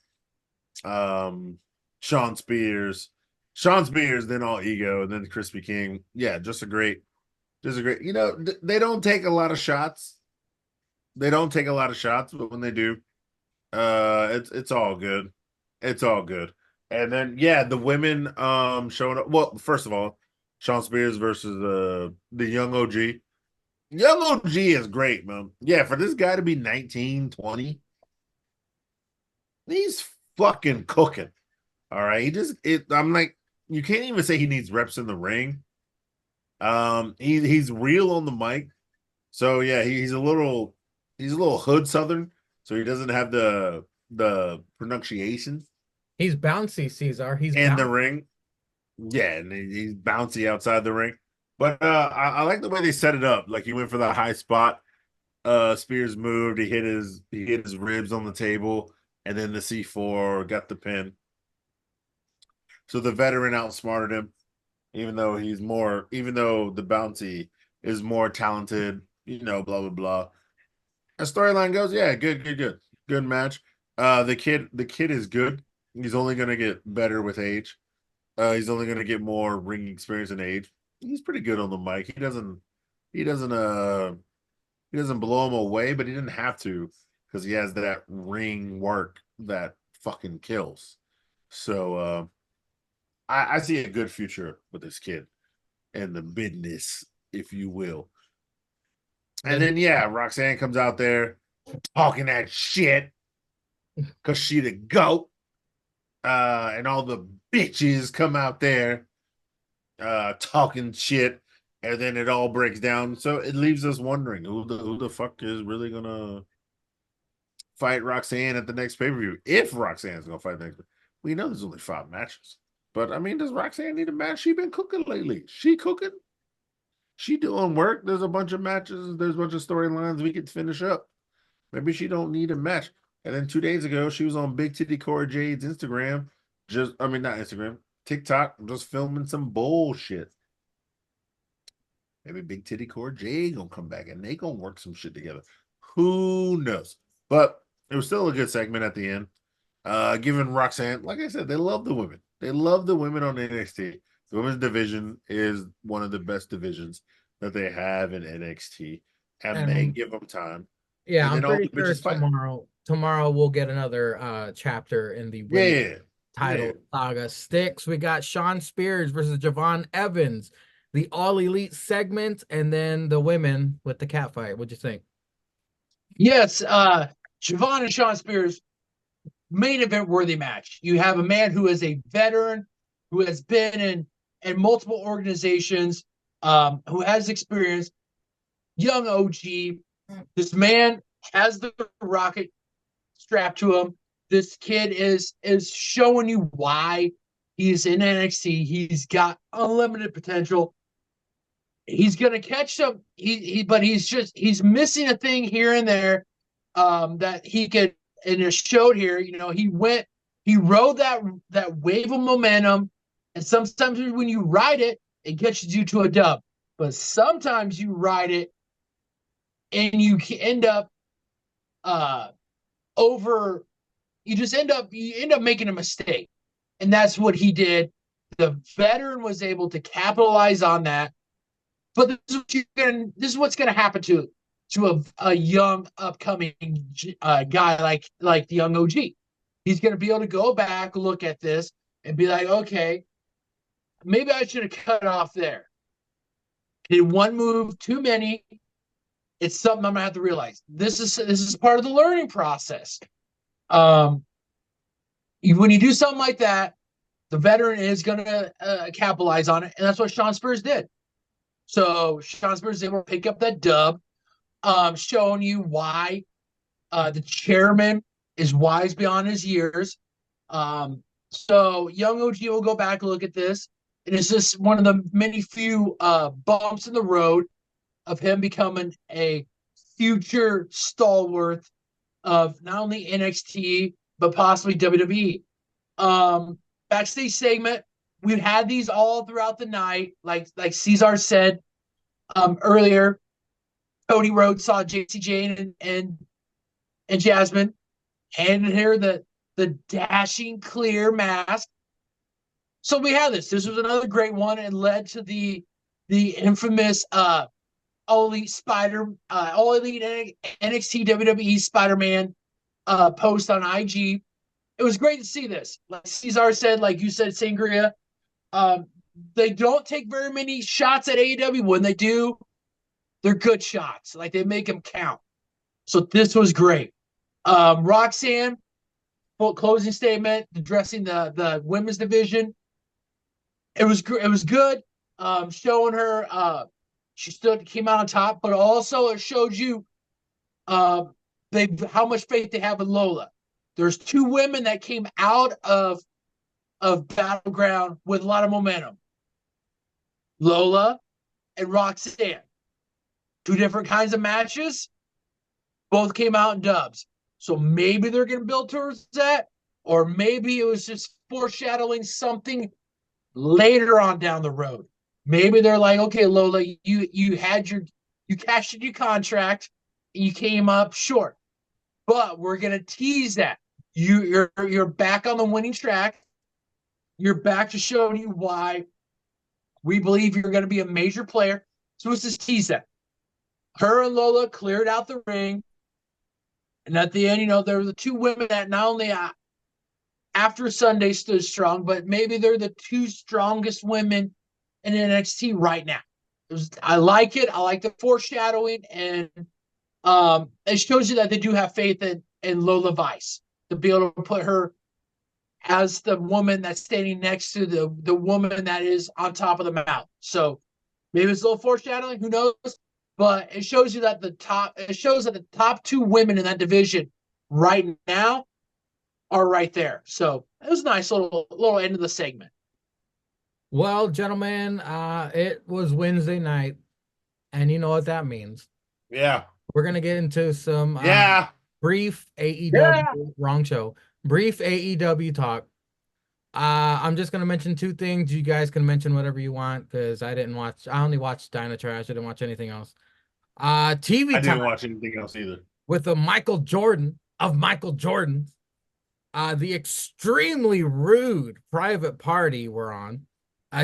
Sean Spears, then all ego, and then Crispy King. Yeah, just a great. You know, they don't take a lot of shots. They don't take a lot of shots, but when they do, it's all good. It's all good. And then yeah, the women showing up. Well, first of all, Sean Spears versus the young OG. Young OG is great, man. Yeah, for this guy to be 19, 20, he's fucking cooking. All right. I'm like, you can't even say he needs reps in the ring. He's real on the mic. So yeah, he's a little hood southern, so he doesn't have the pronunciation He's bouncy, Cesar. He's in the bouncy. ring. Yeah, and he's bouncy outside the ring. But I like the way they set it up. Like he went for the high spot. Spears moved, he hit his ribs on the table, and then the C4 got the pin. So the veteran outsmarted him, even though the bouncy is more talented, blah blah blah. As storyline goes, yeah, good match. The kid is good. He's only gonna get better with age. He's only gonna get more ring experience and age. He's pretty good on the mic. He doesn't blow him away, but he didn't have to because he has that ring work that fucking kills. So I see a good future with this kid and the business, if you will. And then yeah, Roxanne comes out there talking that shit because she the GOAT. And all the bitches come out there talking shit, and then it all breaks down. So it leaves us wondering who the fuck is really gonna fight Roxanne at the next pay-per-view. If Roxanne's gonna fight next, we know there's only 5 matches. But I mean, does Roxanne need a match? She been cooking lately. She cooking. She doing work. There's a bunch of matches. There's a bunch of storylines we could finish up. Maybe she don't need a match. And then 2 days ago, she was on Big Titty Cora Jade's Instagram. Not Instagram, TikTok, just filming some bullshit. Maybe Big Titty Cora Jade gonna come back and they gonna work some shit together. Who knows? But it was still a good segment at the end. Given Roxanne, like I said, they love the women. They love the women on NXT. The women's division is one of the best divisions that they have in NXT, and they give them time. Yeah, I'm pretty sure tomorrow we'll get another chapter in the women's title saga. Sticks. We got Sean Spears versus Javon Evans, the all elite segment, and then the women with the cat fight. What'd you think? Yes, Javon and Sean Spears, main event worthy match. You have a man who is a veteran, who has been in multiple organizations, who has experience, young OG. This man has the rocket strapped to him. This kid is showing you why he's in NXT. He's got unlimited potential. He's gonna catch some. But he's missing a thing here and there that he could. And it showed here. He rode that wave of momentum, and sometimes when you ride it, it gets you to a dub. But sometimes you ride it and you end up you end up making a mistake. And that's what he did. The veteran was able to capitalize on that. But this is what's gonna happen to to a young upcoming guy like the young OG. He's going to be able to go back, look at this, and be like, okay, maybe I should have cut off there. Did one move too many? It's something I'm gonna have to realize. This is part of the learning process. When you do something like that, the veteran is gonna capitalize on it, and that's what Sean Spurs did. So Sean Spurs is able to pick up that dub, showing you why the chairman is wise beyond his years. So young OG will go back and look at this, and it's just one of the many few bumps in the road of him becoming a future stalwart of not only NXT but possibly WWE. Backstage segment, we've had these all throughout the night, like Cesar said earlier. Cody Rhodes saw JC Jane and Jasmine, handed her the dashing clear mask. So we have this. This was another great one, and led to the infamous All Elite NXT WWE Spider-Man post on IG. It was great to see this. Like Cesar said, like you said, Sangria, they don't take very many shots at AEW. When they do, they're good shots. Like they make them count. So this was great. Roxanne, full closing statement addressing the women's division. It was good. Showing her she came out on top, but also it showed you how much faith they have in Lola. There's two women that came out of Battleground with a lot of momentum. Lola and Roxanne. Two different kinds of matches. Both came out in dubs. So maybe they're going to build towards that, or maybe it was just foreshadowing something later on down the road. Maybe they're like, okay, Lola, you cashed in your contract, and you came up short, but we're gonna tease that you're back on the winning track. You're back to showing you why we believe you're going to be a major player. So let's just tease that. Her and Lola cleared out the ring, and at the end, there were the two women that not only after Sunday stood strong, but maybe they're the two strongest women in NXT right now. I like it. I like the foreshadowing, and it shows you that they do have faith in Lola Vice to be able to put her as the woman that's standing next to the woman that is on top of the mountain. So maybe it's a little foreshadowing. Who knows? But it shows you that the top two women in that division right now are right there. So it was a nice little end of the segment. Well, gentlemen, it was Wednesday night, and you know what that means. Yeah. We're going to get into some brief AEW, wrong show, brief AEW talk. I'm just going to mention two things. You guys can mention whatever you want, because I only watched Dynatrash. I didn't watch anything else. TV I time didn't watch anything else either. with a Michael Jordan of Michael Jordan's. The extremely rude private party we're on.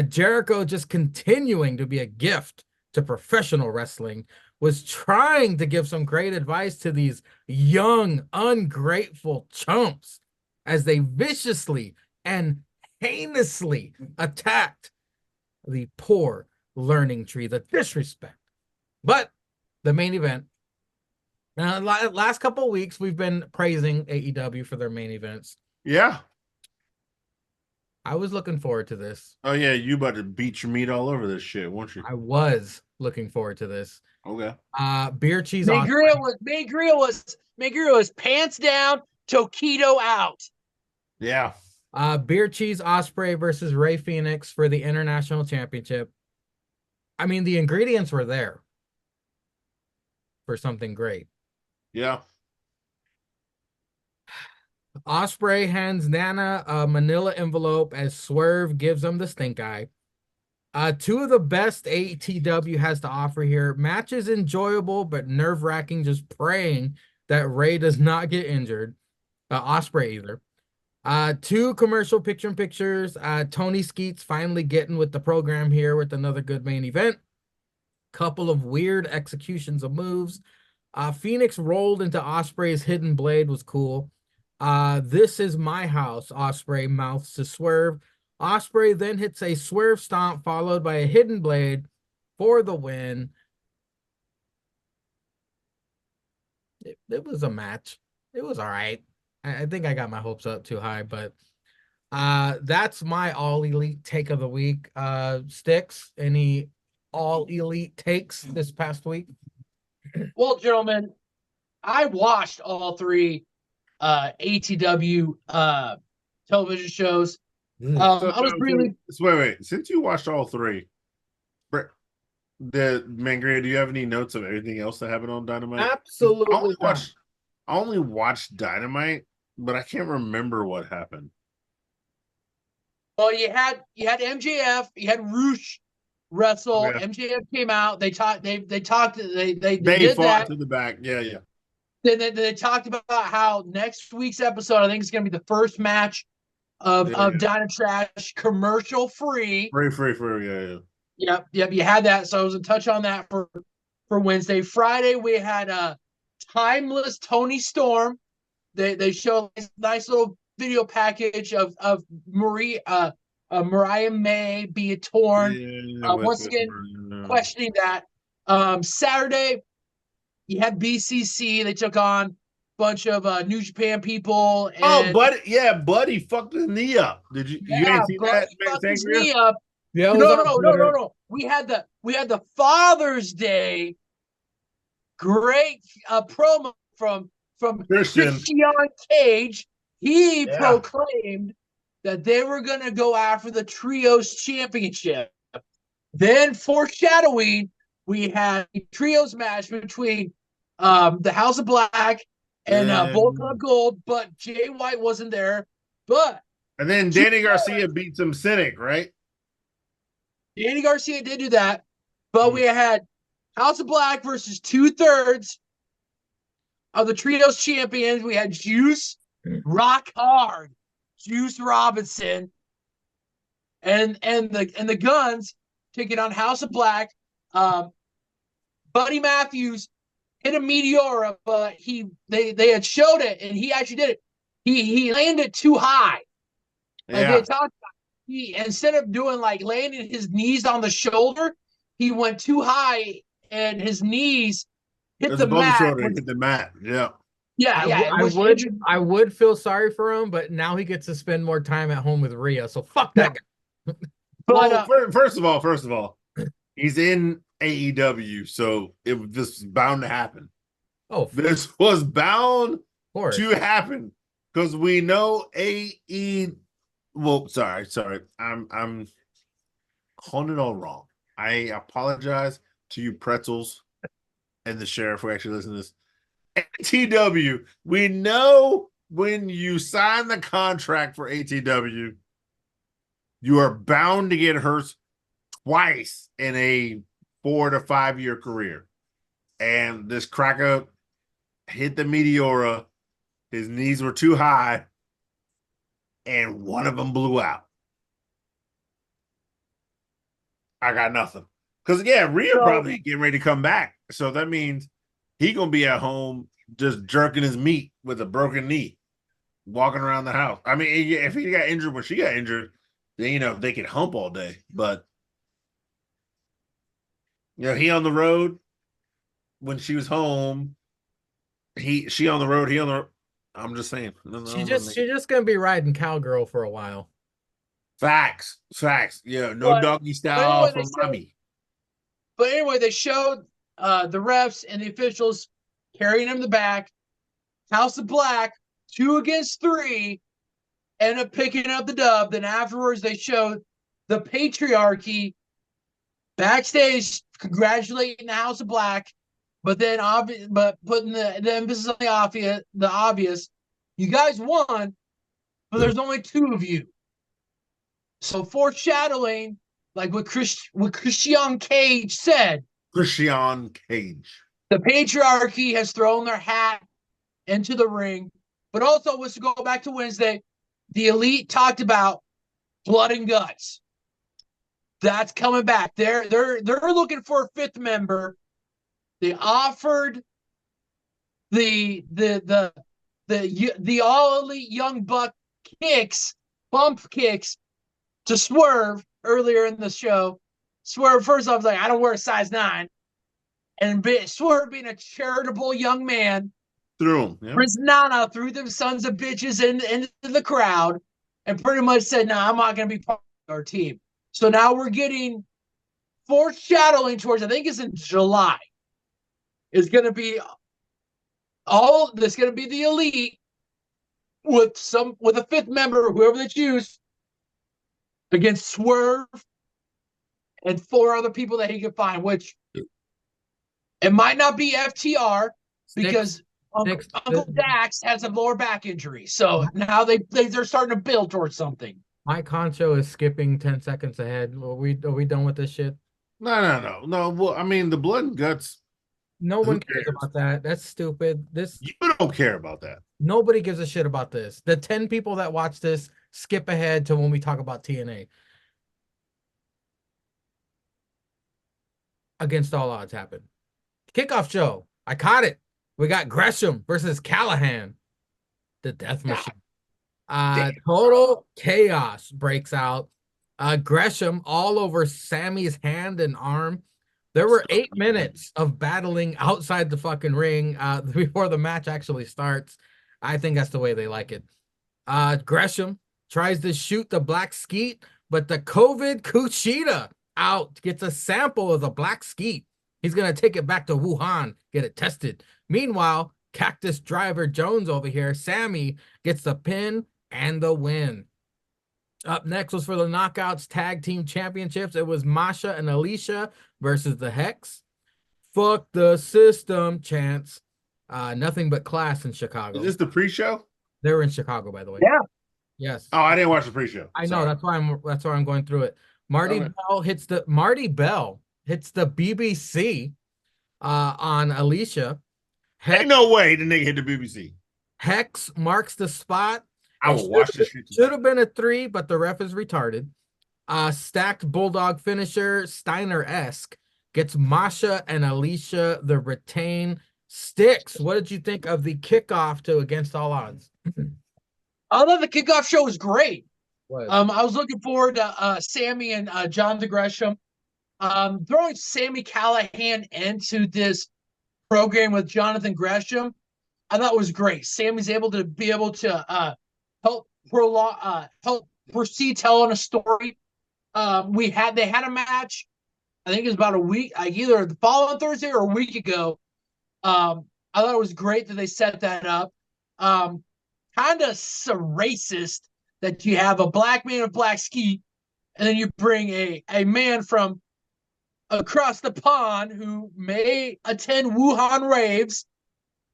Jericho, just continuing to be a gift to professional wrestling, was trying to give some great advice to these young, ungrateful chumps as they viciously and heinously attacked the poor learning tree, the disrespect. But the main event, now, last couple of weeks, we've been praising AEW for their main events. Yeah. I was looking forward to this. Oh, yeah. You about to beat your meat all over this shit, weren't you? I was looking forward to this. Okay. Beer cheese. Magria was pants down, Tokido out. Yeah. Beer cheese Osprey versus Ray Phoenix for the International Championship. I mean, the ingredients were there for something great. Yeah. Osprey hands Nana a manila envelope as Swerve gives him the stink eye. Two of the best AEW has to offer here. Match is enjoyable, but nerve-wracking, just praying that Ray does not get injured. Osprey either. Two commercial picture-in-pictures. Tony Skeets finally getting with the program here with another good main event. Couple of weird executions of moves. Phoenix rolled into Osprey's hidden blade was cool. This is my house. Osprey mouths to Swerve. Osprey then hits a swerve stomp followed by a hidden blade for the win. It was a match. It was all right. I think I got my hopes up too high, but that's my all elite take of the week. Sticks, any all elite takes this past week? Well, gentlemen, I watched all three ATW television shows. I was really wait. Since you watched all three, the Mangria, do you have any notes of anything else that happened on Dynamite? Absolutely. I only watched Dynamite, but I can't remember what happened. well. You had MJF, you had Roosh wrestle. Yeah. MJF came out. They talked. They did fought that. to the back. Yeah. Then they talked about how next week's episode, I think, is going to be the first match of Dyna Trash commercial free. Free. Yeah. Yep. You had that. So I was in touch on that for Wednesday. Friday we had a timeless Tony Storm. They show a nice little video package of Mariah May be torn. Once again, questioning that. Saturday, you had BCC. They took on a bunch of New Japan people. And, Buddy fucked his knee up. Did you? Yeah, you ain't see Buddy that? fucked his knee up. Yeah, No. We had the Father's Day great promo from Christian Cage. He proclaimed that they were going to go after the Trios Championship. Then, foreshadowing, we had a Trios match between the House of Black and Bullet Club Gold, but Jay White wasn't there. And then Danny Garcia beat some Cynic, right? Danny Garcia did do that, but we had House of Black versus 2/3 of the Trios champions. We had Juice, Rock Hard, Juice Robinson, and the Guns taking on House of Black. Buddy Matthews hit a Meteora, but they had showed it, and he actually did it. He landed too high. Like they talked about. He, instead of doing like landing his knees on the shoulder, he went too high and his knees hit the mat. Hit the mat. Yeah. I would feel sorry for him, but now he gets to spend more time at home with Rhea. So fuck that guy. But first of all, he's in AEW, so this is bound to happen. Oh, this was bound to happen because we know AEW. Well, sorry. I'm calling it all wrong. I apologize to you pretzels and the sheriff who actually listen to this. ATW, we know when you sign the contract for ATW, you are bound to get hurt twice in a 4 to 5 year career. And this cracker hit the Meteora. His knees were too high. And one of them blew out. I got nothing. Because, Rhea probably getting ready to come back. So that means he going to be at home just jerking his meat with a broken knee, walking around the house. I mean, if he got injured when she got injured, then, they could hump all day. But, he on the road when she was home. She on the road, he on the road. I'm just saying. She's just gonna be riding cowgirl for a while. Facts. Yeah, no doggy style for mommy. But anyway, they showed the refs and the officials carrying him in the back. House of Black, 2 against 3, end up picking up the dub. Then afterwards, they showed the patriarchy backstage congratulating the House of Black. But then, putting the emphasis on the obvious, you guys won, but there's only 2 of you. So foreshadowing, like what Christian Cage said. Christian Cage. The patriarchy has thrown their hat into the ring, but also, let's go back to Wednesday. The Elite talked about blood and guts. That's coming back. They're looking for a 5th member. They offered the all elite young buck bump kicks to Swerve earlier in the show. Swerve, first off, was like, I don't wear a size 9. And Swerve, being a charitable young man, threw him. Yeah. Prince Nana threw them sons of bitches into the crowd and pretty much said, nah, I'm not going to be part of our team. So now we're getting foreshadowing towards, I think it's in July, is going to be the elite with a 5th member, whoever they choose, against Swerve and 4 other people that he can find, which it might not be FTR because Uncle Dax has a lower back injury. So now they're starting to build towards something. Mike Concho is skipping 10 seconds ahead. Are we done with this shit? No. Well, I mean, the blood and guts. No one cares about that. That's stupid. You don't care about that. Nobody gives a shit about this. The 10 people that watch this skip ahead to when we talk about TNA. Against All Odds happened. Kickoff show. I caught it. We got Gresham versus Callahan. The Death Machine. Total chaos breaks out. Gresham all over Sammy's hand and arm. There were 8 minutes of battling outside the fucking ring before the match actually starts. I think that's the way they like it. Gresham tries to shoot the black skeet, but the COVID Kushida out gets a sample of the black skeet. He's going to take it back to Wuhan, get it tested. Meanwhile, Cactus Driver Jones over here, Sammy, gets the pin and the win. Up next was for the Knockouts Tag Team Championships. It was Masha and Alicia versus the Hex. Fuck the system, chance. Nothing but class in Chicago. Is this the pre-show? They were in Chicago, by the way. Yeah. Yes. Oh, I didn't watch the pre-show. I know. That's why I'm going through it. Marty Bell hits the BBC on Alicia. Ain't no way the nigga hit the BBC. Hex marks the spot. I will watch this shit. Should have been a 3, but the ref is retarded. Stacked Bulldog finisher, Steiner-esque, gets Masha and Alicia the retain. Sticks, what did you think of the kickoff to Against All Odds? I thought the kickoff show was great. What? I was looking forward to Sammy and Jonathan Gresham. Throwing Sammy Callahan into this program with Jonathan Gresham, I thought was great. Sammy's able to help proceed telling a story. They had a match. I think it was about a week, either the following Thursday or a week ago. I thought it was great that they set that up. Kind of racist that you have a black man with black ski, and then you bring a man from across the pond who may attend Wuhan Raves,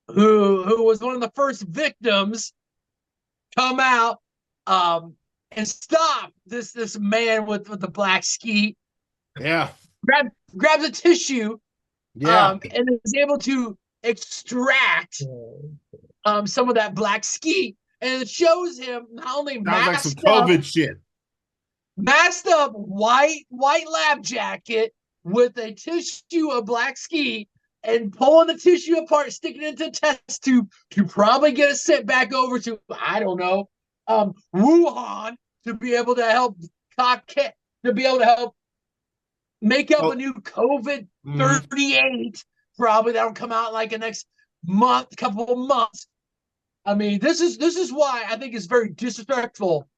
who was one of the first victims, come out and stop this man with the black ski. Yeah. Grabs a tissue. Yeah. And is able to extract some of that black ski, and it shows him not only Sounds like some COVID shit. Masked up white lab jacket with a tissue of black ski, and pulling the tissue apart, sticking it into a test tube to probably get it sent back over to, I don't know, Wuhan, to be able to help make up a new COVID 38. Probably that'll come out like the next couple of months. I mean, this is why I think it's very disrespectful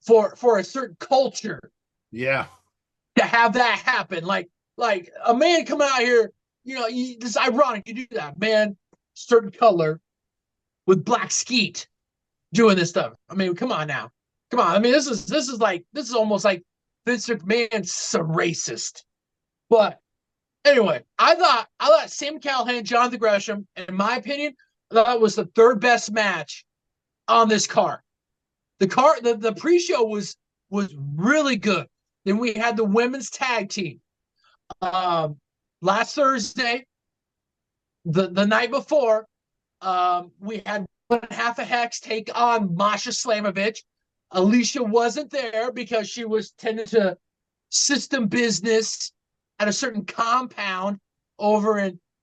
for a certain culture. Yeah. To have that happen, like a man coming out here, this is ironic. You do that, man, certain color with black skeet, doing this stuff. I mean, come on now, come on. I mean, this is almost like Vince McMahon's racist. But anyway, I thought Sam Callahan, Jonathan Gresham, in my opinion, I thought it was the 3rd best match on this card. The pre-show was really good. Then we had the women's tag team. Last Thursday, the night before, we had 1/2 a Hex take on Masha Slamovich. Alicia wasn't there because she was tending to system business at a certain compound over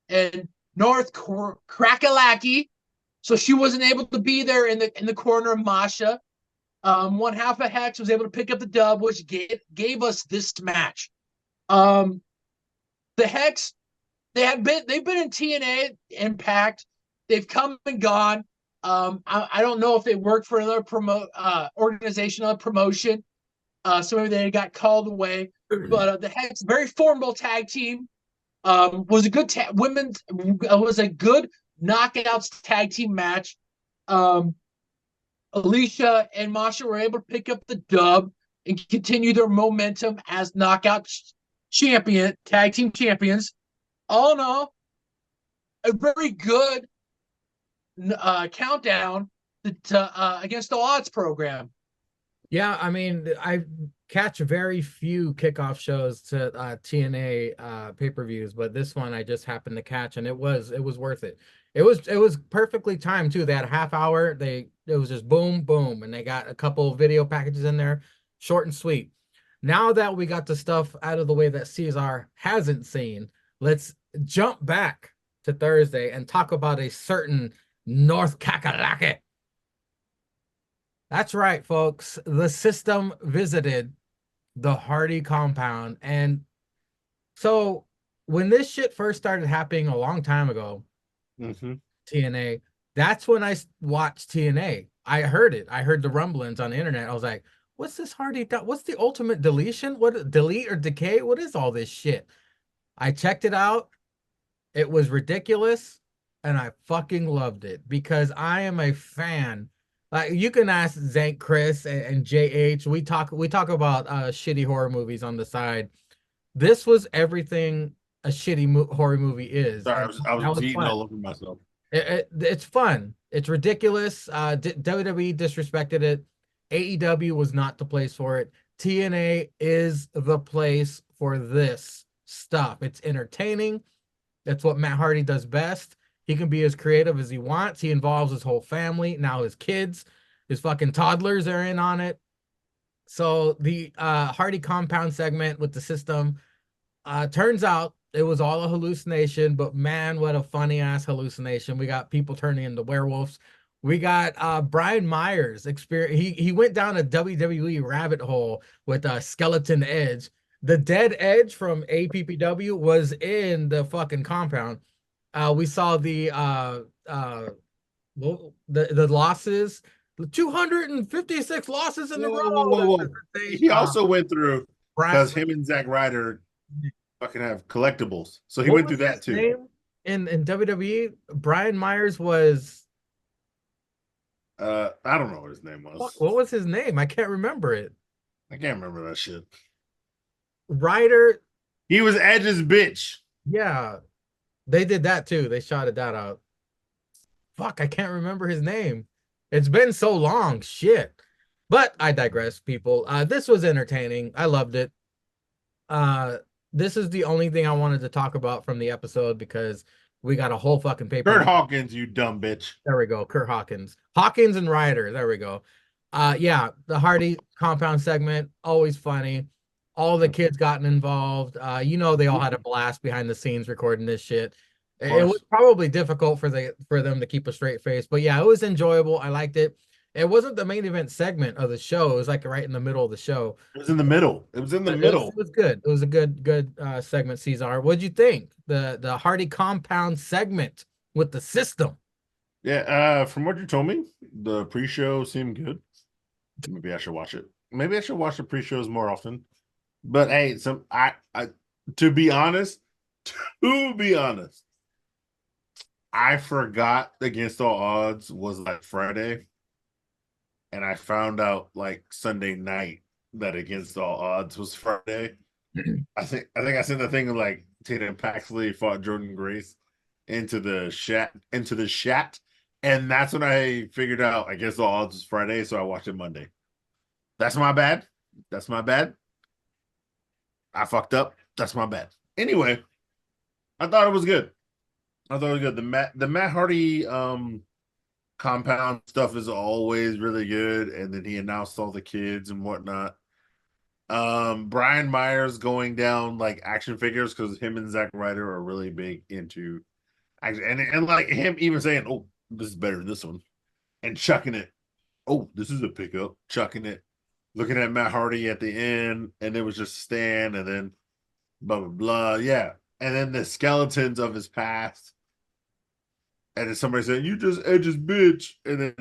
in North Crackalacky. So she wasn't able to be there in the corner of Masha. One half of Hex was able to pick up the dub, which gave us this match. The Hex, they've been in TNA Impact. They've come and gone. I don't know if they worked for another organization, another promotion. So maybe they got called away. But the Hex, very formidable tag team. Was a good women's was a good knockouts tag team match. Alicia and Masha were able to pick up the dub and continue their momentum as knockout tag team champions. All in all, a very good countdown against all odds program. Yeah, I mean, I catch very few kickoff shows to TNA pay-per-views, but this one I just happened to catch, and it was worth it. It was perfectly timed too. They had a half hour. It was just boom, boom, and they got a couple video packages in there, short and sweet. Now that we got the stuff out of the way that Cesar hasn't seen, let's jump back to Thursday and talk about a certain North Kakalaki. That's right, folks. The system visited the Hardy compound. And so when this shit first started happening a long time ago, TNA, that's when I watched TNA. I heard it. I heard the rumblings on the internet. I was like, what's this Hardy? What's the ultimate deletion? What, delete or decay? What is all this shit? I checked it out. It was ridiculous. And I fucking loved it because I am a fan. Like, you can ask Zank, Chris, and JH. We talk about shitty horror movies on the side. This was everything a shitty horror movie is. Sorry, I was eating all over myself. It's fun. It's ridiculous. WWE disrespected it. AEW was not the place for it. TNA is the place for this stuff. It's entertaining. That's what Matt Hardy does best. He can be as creative as he wants. He involves his whole family. Now his kids, his fucking toddlers are in on it. So the Hardy compound segment with the system, turns out it was all a hallucination, but man, what a funny ass hallucination. We got people turning into werewolves. We got Brian Myers experience. He went down a WWE rabbit hole with a Skeleton Edge. The dead Edge from APPW was in the fucking compound. We saw the losses, 256 losses in a row. Whoa. He also went through, because him and Zack Ryder fucking have collectibles, so he went through that too. In WWE, Brian Myers was I don't know what his name was. What was his name? I can't remember it. I can't remember that shit. Ryder. He was Edge's bitch. Yeah. They did that too. They shouted that out. Fuck, I can't remember his name. It's been so long. Shit. But I digress, people. This was entertaining. I loved it. This is the only thing I wanted to talk about from the episode because we got a whole fucking paper. Kurt Hawkins, you dumb bitch. There we go. Kurt Hawkins. Hawkins and Ryder. There we go. Yeah, the Hardy compound segment, always funny. All the kids gotten involved. They all had a blast behind the scenes recording this shit. It was probably difficult for them to keep a straight face, but yeah, it was enjoyable. I liked it. It wasn't the main event segment of the show. It was like right in the middle of the show. It was in the middle. It was good. It was a good segment, Cesar. What'd you think? The Hardy compound segment with the system. Yeah, from what you told me, the pre-show seemed good. Maybe I should watch it. Maybe I should watch the pre-shows more often. But hey, to be honest, I forgot Against All Odds was like Friday, and I found out like Sunday night that Against All Odds was Friday. I think I sent the thing of like Tatum Paxley fought Jordan Grace into the chat, and that's when I figured out Against All Odds was Friday, so I watched it Monday. That's my bad. I fucked up. That's my bad. Anyway, I thought it was good. The Matt Hardy compound stuff is always really good, and then he announced all the kids and whatnot. Brian Myers going down like action figures because him and Zack Ryder are really big into And like him even saying, "Oh, this is better than this one," and chucking it. Oh, this is a pickup. Chucking it. Looking at Matt Hardy at the end, and it was just Stan, and then blah blah blah. Yeah, and then the skeletons of his past, and then somebody saying, "You just Edge's bitch," and then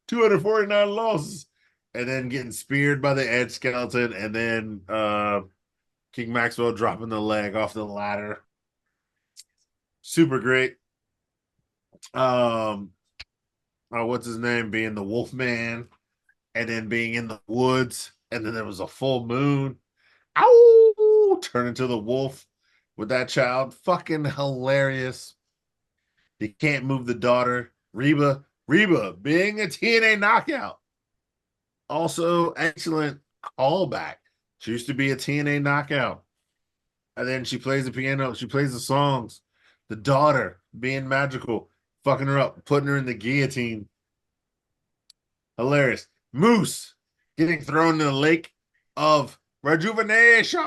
249 losses, and then getting speared by the Edge skeleton, and then King Maxwell dropping the leg off the ladder. Super great. What's his name? Being the Wolfman, and then being in the woods, and then there was a full moon. Ow! Turn into the wolf with that child. Fucking hilarious. You can't move the daughter. Reba being a TNA knockout. Also, excellent callback. She used to be a TNA knockout. And then she plays the piano. She plays the songs. The daughter being magical, fucking her up, putting her in the guillotine. Hilarious. Moose getting thrown in the lake of rejuvenation.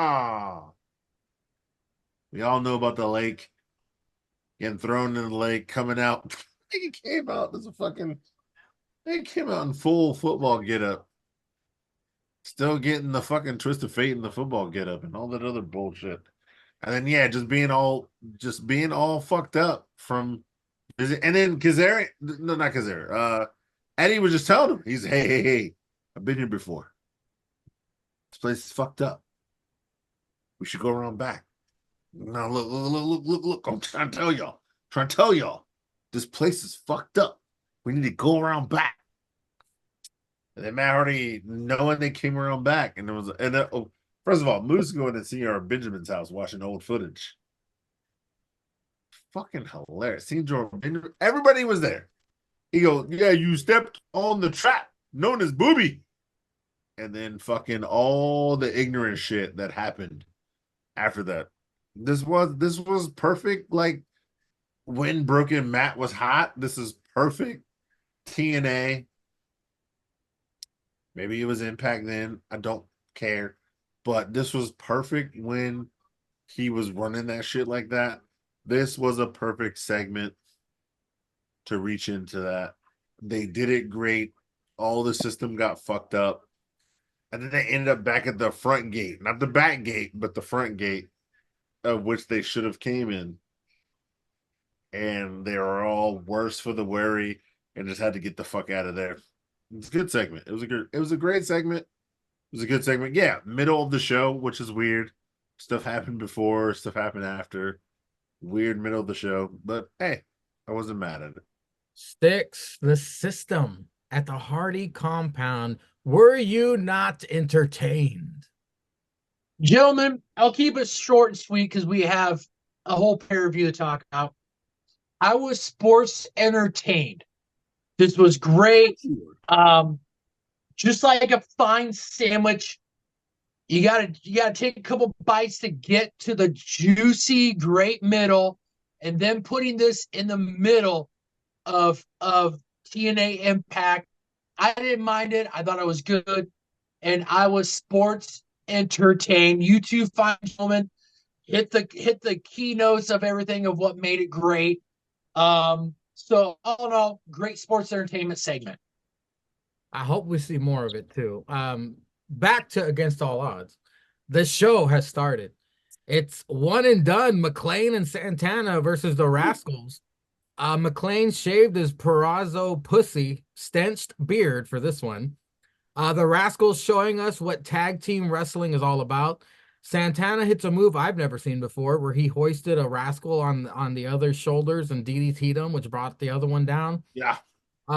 We all know about the lake. Getting thrown in the lake, coming out. I think it came out. It came out in full football getup. Still getting the fucking twist of fate in the football getup and all that other bullshit. And then yeah, just being all fucked up from, and then Kazarian, no, not Kazarian. Eddie was just telling him, he's hey, I've been here before. This place is fucked up. We should go around back. Now look. I'm trying to tell y'all. This place is fucked up. We need to go around back. And then Matt Hardy, knowing they came around back, and first of all, Moose going to see our Benjamin's house watching old footage. Fucking hilarious. Seeing Jordan Benjamin, everybody was there. He goes, "Yeah, you stepped on the trap known as Booby." And then fucking all the ignorant shit that happened after that. This was perfect. Like when Broken Matt was hot, this is perfect. TNA. Maybe it was Impact then. I don't care. But this was perfect when he was running that shit like that. This was a perfect segment to reach into that. They did it great. All the system got fucked up. And then they ended up back at the front gate. Not the back gate, but the front gate, of which they should have came in. And they were all worse for the weary and just had to get the fuck out of there. It's a good segment. It was a great segment. It was a good segment. Yeah, middle of the show, which is weird. Stuff happened before, stuff happened after. Weird middle of the show. But hey, I wasn't mad at it. Sticks, the system at the Hardy compound. Were you not entertained? Gentlemen, I'll keep it short and sweet because we have a whole pay-per-view to talk about. I was sports entertained. This was great. Just like a fine sandwich, you gotta take a couple bites to get to the juicy, great middle, and then putting this in the middle of TNA Impact. I didn't mind it. I thought it was good, and I was sports entertained. You two fine gentlemen hit the keynotes of everything of what made it great. So all in all, great sports entertainment segment. I hope we see more of it too. Back to Against All Odds. The show has started. It's one and done. McLean and Santana versus the Rascals. McLean shaved his Perazzo pussy stenched beard for this one. The Rascals showing us what tag team wrestling is all about. Santana hits a move I've never seen before where he hoisted a Rascal on the other's shoulders and DDT'd him, which brought the other one down. Yeah.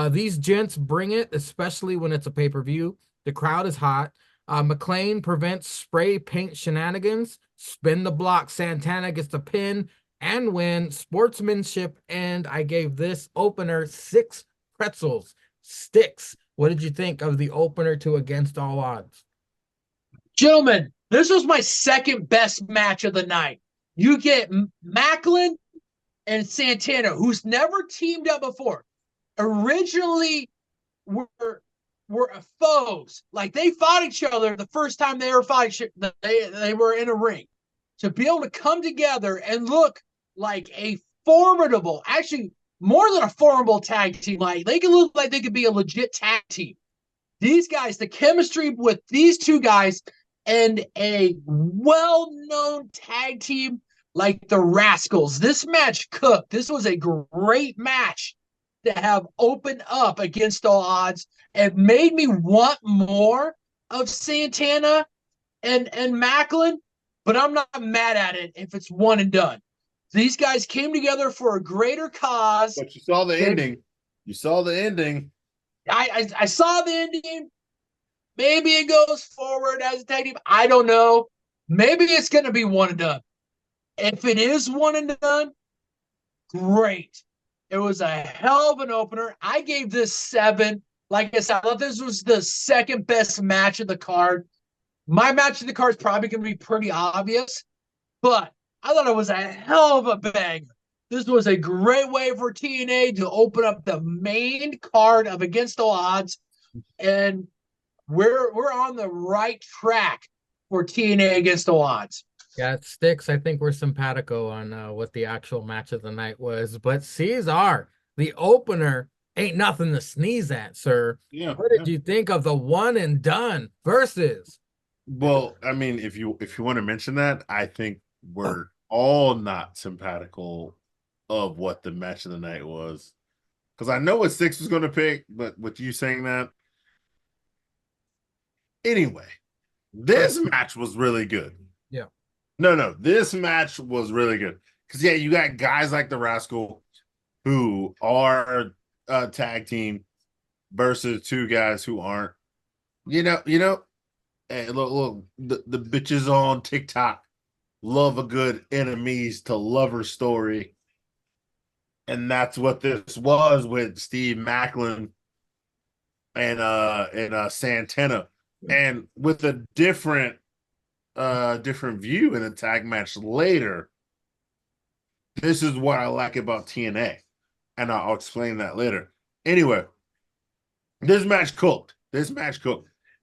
These gents bring it, especially when it's a pay-per-view. The crowd is hot. McLean prevents spray paint shenanigans. Spin the block. Santana gets the pin and win. Sportsmanship, and I gave this opener 6 pretzels. Sticks. What did you think of the opener to Against All Odds? Gentlemen, this was my second best match of the night. You get Macklin and Santana, who's never teamed up before. Originally were foes. Like they fought each other the first time they ever fought each other. They were in a ring. To be able to come together and look like a formidable, actually more than a formidable tag team. Like they can look like they could be a legit tag team. These guys, the chemistry with these two guys and a well-known tag team like the Rascals. This match cooked. This was a great match to have opened up against all odds. It made me want more of Santana and Macklin, but I'm not mad at it if it's one and done. These guys came together for a greater cause. But you saw the ending. You saw the ending. I saw the ending. Maybe it goes forward as a tag team. I don't know. Maybe it's going to be one and done. If it is one and done, great. It was a hell of an opener. I gave this 7. Like I said, I thought this was the second best match of the card. My match of the card is probably going to be pretty obvious, but I thought it was a hell of a banger. This was a great way for TNA to open up the main card of Against All Odds, and we're on the right track for TNA Against All Odds. Yeah, it sticks. I think we're simpatico on what the actual match of the night was. But Cesar, the opener, ain't nothing to sneeze at, sir. Yeah. What did you think of the one and done versus? Well, I mean, if you want to mention that, I think we're all not simpatical of what the match of the night was. Because I know what Six was going to pick, but with you saying that. Anyway, this match was really good. Yeah. No, this match was really good. Because, yeah, you got guys like the Rascal who are a tag team versus two guys who aren't. You know, hey, look, the bitches on TikTok love a good enemies to lover story. And that's what this was with Steve Macklin and Santana. And with a different view in a tag match later, this is what I like about TNA. And I'll explain that later. Anyway, this match cooked.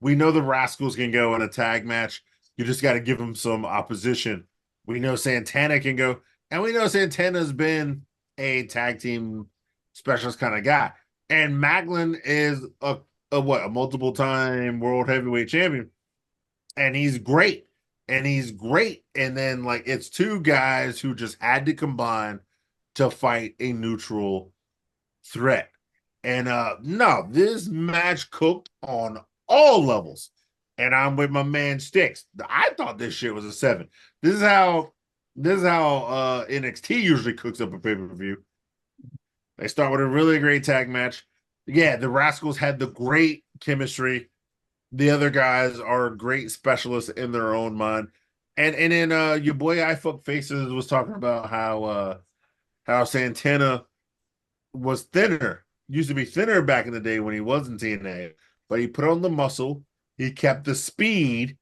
We know the Rascals can go in a tag match. You just got to give them some opposition. We know Santana can go, and we know Santana's been a tag team specialist kind of guy. And Macklin is a multiple time world heavyweight champion. And he's great. And then like it's two guys who just had to combine to fight a neutral threat. And no, this match cooked on all levels. And I'm with my man Sticks. I thought this shit was a 7. This is how NXT usually cooks up a pay-per-view. They start with a really great tag match. Yeah, the Rascals had the great chemistry. The other guys are great specialists in their own mind. And then your boy I Fuck Faces was talking about how Santana was thinner. Used to be thinner back in the day when he was in TNA. But he put on the muscle. He kept the speed.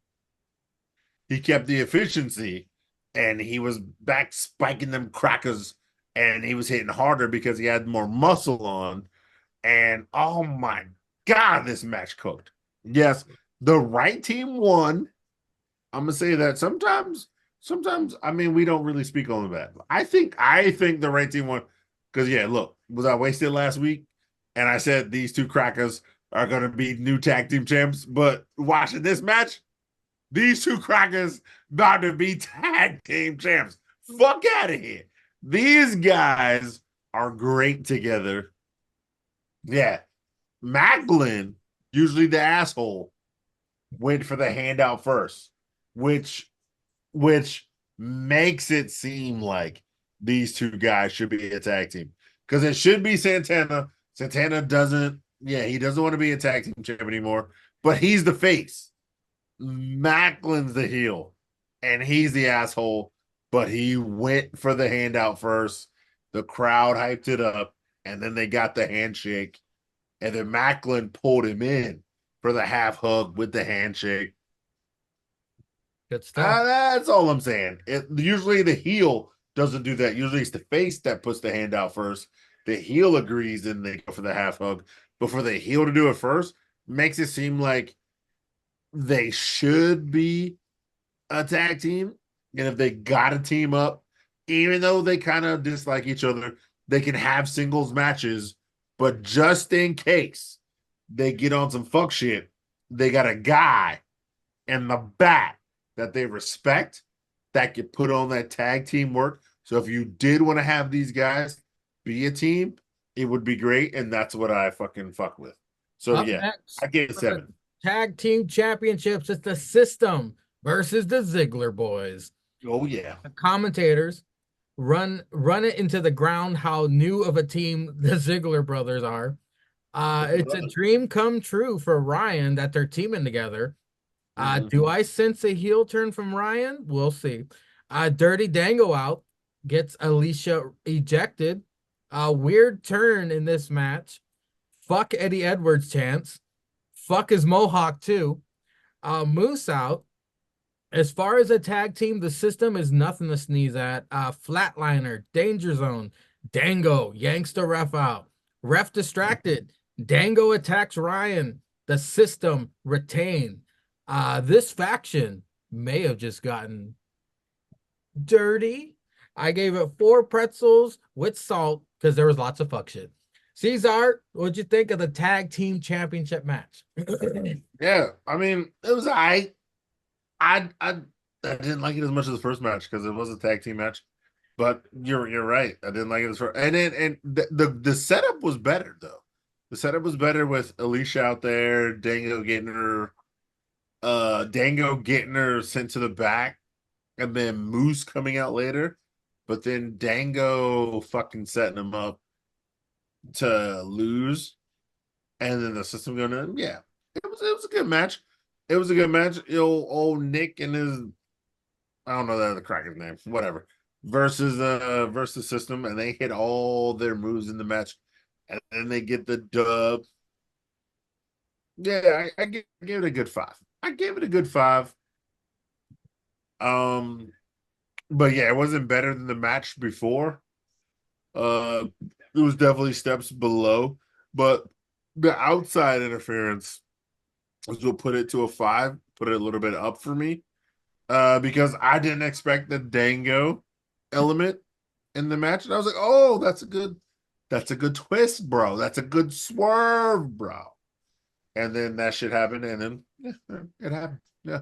He kept the efficiency. And he was back spiking them crackers. And he was hitting harder because he had more muscle on. And oh my God, this match cooked. Yes, the right team won. I'm gonna say that sometimes, I mean, we don't really speak on that. I think the right team won. Because yeah, look, was I wasted last week? And I said these two crackers are gonna be new tag team champs. But watching this match, these two crackers about to be tag team champs. Fuck out of here. These guys are great together. Yeah. Macklin, usually the asshole, went for the handout first, which makes it seem like these two guys should be a tag team. Because it should be Santana. Santana doesn't want to be a tag team champ anymore, but he's the face. Macklin's the heel, and he's the asshole, but he went for the handout first. The crowd hyped it up, and then they got the handshake, and then Macklin pulled him in for the half hug with the handshake. Good stuff. That's all I'm saying. Usually the heel doesn't do that. Usually it's the face that puts the hand out first. The heel agrees, and they go for the half hug. But for the heel to do it first makes it seem like they should be a tag team. And if they got to team up, even though they kind of dislike each other, they can have singles matches. But just in case they get on some fuck shit, they got a guy in the back that they respect that could put on that tag team work. So if you did want to have these guys be a team, it would be great. And that's what I fucking fuck with. So Up yeah, next, I gave it for 7. the tag team championships, it's the System versus the Ziggler Boys. Oh yeah. The commentators run it into the ground how new of a team the Ziggler brothers are. It's a dream come true for Ryan that they're teaming together. Do I sense a heel turn from Ryan? We'll see. Dirty Dango out, gets Alicia ejected. Weird turn in this match. Fuck Eddie Edwards chance. Fuck his mohawk too. Moose out. As far as a tag team, the System is nothing to sneeze at. Flatliner, Danger Zone, Dango yanks the ref out. Ref distracted. Dango attacks Ryan. The System retain. This faction may have just gotten dirty. I gave it 4 pretzels with salt because there was lots of fuck shit. Cesar, what'd you think of the tag team championship match? Yeah, I mean, it was I didn't like it as much as the first match because it was a tag team match. But you're right. I didn't like it as first. And the setup was better though. The setup was better with Alicia out there, Dango getting her sent to the back, and then Moose coming out later. But then Dango fucking setting him up to lose. And then the System going in. Yeah. It was a good match. It was a good match. Old Nick and his, I don't know the cracker's name, whatever, versus System, and they hit all their moves in the match, and then they get the dub. Yeah, I give it a good 5. I gave it a good 5. But yeah, it wasn't better than the match before. It was definitely steps below, but the outside interference was what put it to a 5, put it a little bit up for me. Because I didn't expect the Dango element in the match. And I was like, oh, that's a good twist, bro. That's a good swerve, bro. And then that shit happened, and then yeah, it happened. Yeah.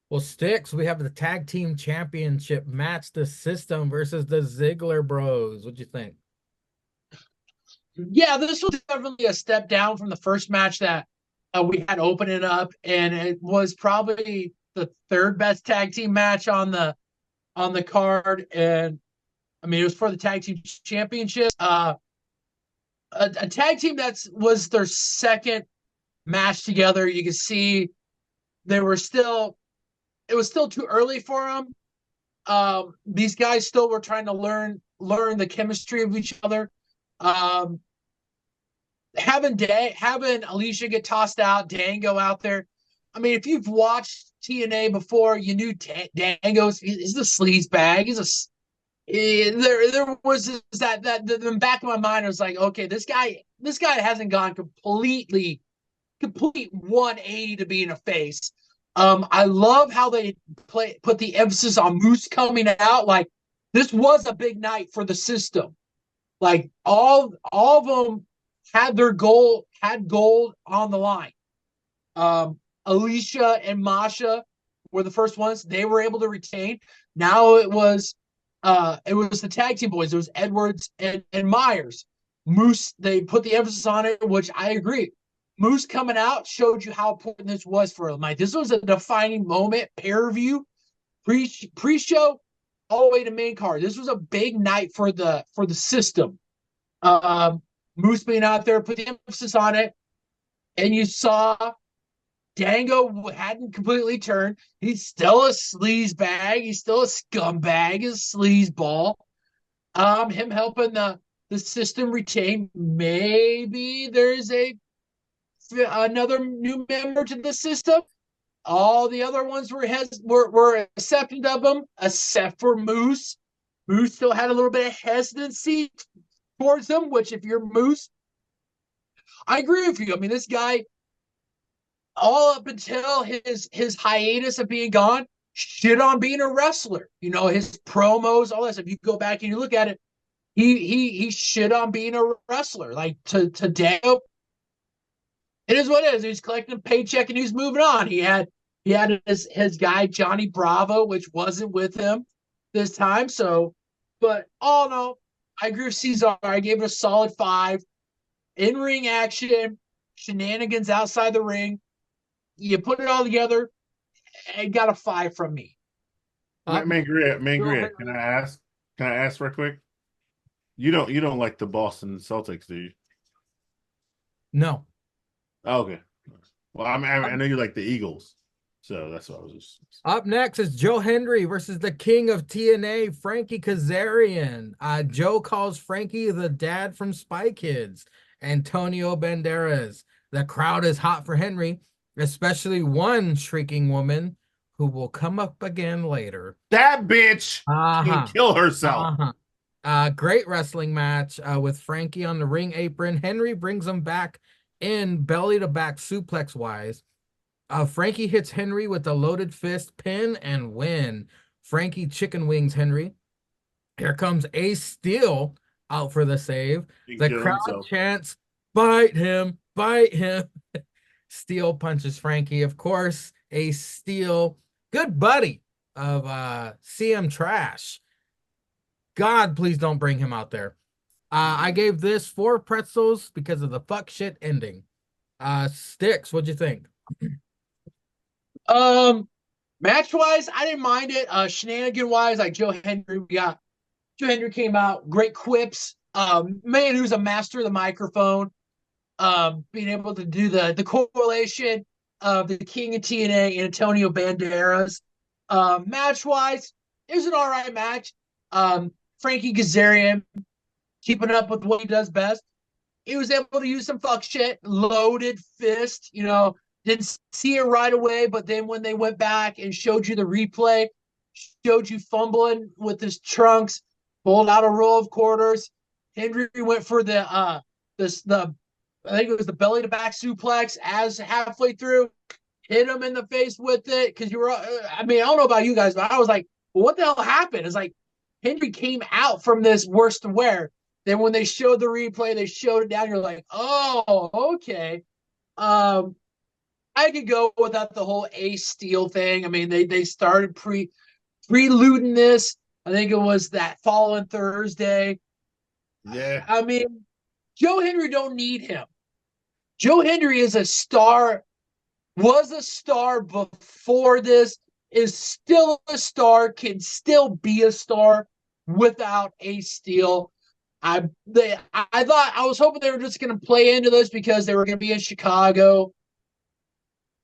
Well, Sticks, we have the tag team championship match, the System versus the Ziggler Bros. What'd you think? Yeah, this was definitely a step down from the first match that we had opening up, and it was probably the 3rd best tag team match on the card. And I mean, it was for the tag team championship. A tag team was their 2nd match together. You can see it was still too early for them. These guys still were trying to learn the chemistry of each other. Having Alicia get tossed out, Dango out there. I mean, if you've watched TNA before, you knew Dango's he's a sleaze bag. There was that in the back of my mind, I was like, okay, this guy hasn't gone complete 180 to being a face. I love how they put the emphasis on Moose coming out. Like, this was a big night for the System. Like, all of them had gold on the line. Alicia and Masha were the first ones. They were able to retain. Now it was the tag team boys. It was Edwards and Myers. Moose, they put the emphasis on it, which I agree. Moose coming out showed you how important this was for them. Like, this was a defining moment, pay-per-view, pre-show, all the way to main card. This was a big night for the System. Moose being out there put the emphasis on it, and you saw Dango hadn't completely turned. He's still a sleaze bag. He's still a scumbag, a sleaze ball. Him helping the System retain. Maybe there's another new member to the System. All the other ones were accepting of them, except for Moose. Moose still had a little bit of hesitancy towards them, which, if you're Moose, I agree with you. I mean, this guy, all up until his hiatus of being gone, shit on being a wrestler. You know, his promos, all that stuff. You go back and you look at it, he shit on being a wrestler. Like today, it is what it is. He's collecting a paycheck and he's moving on. He had his guy Johnny Bravo, which wasn't with him this time. So, but all in all, I agree with Cesar. I gave it a solid 5. In ring action, shenanigans outside the ring. You put it all together, and got a 5 from me. Man, Grant, can I ask real quick? You don't like the Boston Celtics, do you? No. Oh, okay. Well, I know you like the Eagles, so that's what I was just. Up next is Joe Hendry versus the king of TNA, Frankie Kazarian. Joe calls Frankie the dad from Spy Kids, Antonio Banderas. The crowd is hot for Henry, especially one shrieking woman who will come up again later. That bitch can kill herself. Great wrestling match with Frankie on the ring apron. Henry brings him back in belly to back suplex wise. Frankie hits Henry with a loaded fist, pin, and win. Frankie chicken wings Henry. Here comes Ace Steel out for the save. The crowd chants, "Bite him, bite him." Steel punches Frankie. Of course, Ace Steel, good buddy of CM Trash. God, please don't bring him out there. I gave this 4 pretzels because of the fuck shit ending. Sticks, what'd you think? Match wise, I didn't mind it. Shenanigan wise, like Joe Hendry, Joe Hendry came out, great quips. Man who's a master of the microphone. Being able to do the correlation of the King of TNA and Antonio Banderas. Match wise, it was an all right match. Frankie Kazarian keeping up with what he does best. He was able to use some fuck shit, loaded fist, you know, didn't see it right away, but then when they went back and showed you the replay, showed you fumbling with his trunks, pulled out a roll of quarters. Hendry went for the I think it was the belly to back suplex as halfway through, hit him in the face with it. Cause I don't know about you guys, but I was like, well, what the hell happened? It's like Hendry came out from this worse to wear. Then when they showed the replay, they showed it down. You're like, oh, okay. I could go without the whole Ace Steel thing. I mean, they started preluding this. I think it was that following Thursday. Yeah. I mean, Joe Hendry don't need him. Joe Hendry is a star, was a star before this, is still a star, can still be a star without Ace Steel. I was hoping they were just going to play into this because they were going to be in Chicago.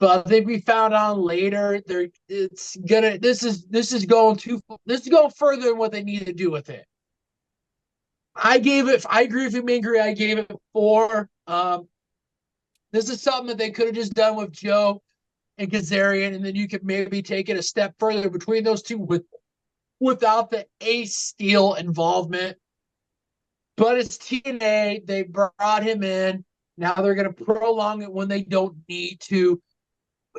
But I think we found out later this is going further than what they need to do with it. I agree with you, Mingry. I gave it 4. This is something that they could have just done with Joe and Kazarian, and then you could maybe take it a step further between those two without the Ace Steel involvement. But it's TNA. They brought him in. Now they're going to prolong it when they don't need to.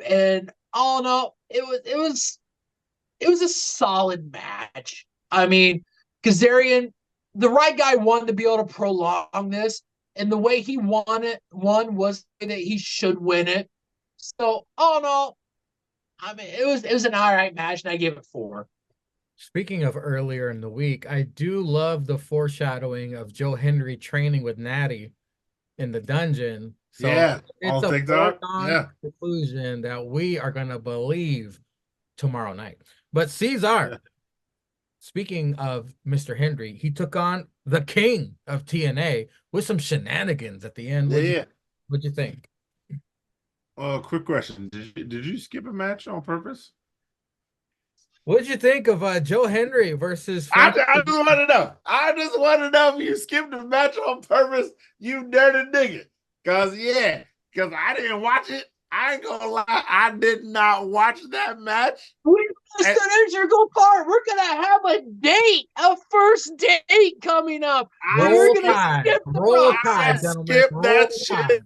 And all in all, it was a solid match. I mean, Kazarian, the right guy wanted to be able to prolong this, and the way he won was that he should win it. So all in all, I mean, it was an all right match, and I gave it 4. Speaking of earlier in the week, I do love the foreshadowing of Joe Hendry training with Natty in the dungeon. So yeah, it's a TikTok. foregone conclusion that we are going to believe tomorrow night. But Cesar, speaking of Mr. Hendry, he took on the king of TNA with some shenanigans at the end. What'd you think? Quick question. Did you skip a match on purpose? What'd you think of Joe Hendry versus I just want to know. I just want to know if you skipped the match on purpose, you dirty nigga. Because I didn't watch it. I ain't gonna lie, I did not watch that match. We missed an integral part. We're gonna have a first date coming up. Roll Tide, gentlemen. Skip that shit.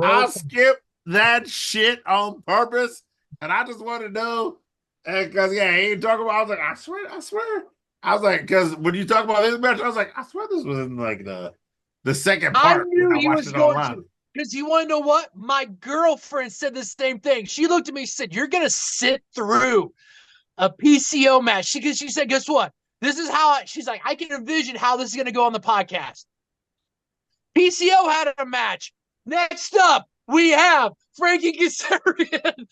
I skipped that shit on purpose, and I just want to know And because he ain't talking about. I was like, I swear. I was like, because when you talk about this match, I was like, I swear this was in like the second I part when knew I he watched was it going online. to. Because you want to know what? My girlfriend said the same thing. She looked at me and said, "You're going to sit through a PCO match." She said, "Guess what? This is how she's like, I can envision how this is going to go on the podcast." PCO had a match. Next up, we have Frankie Kazarian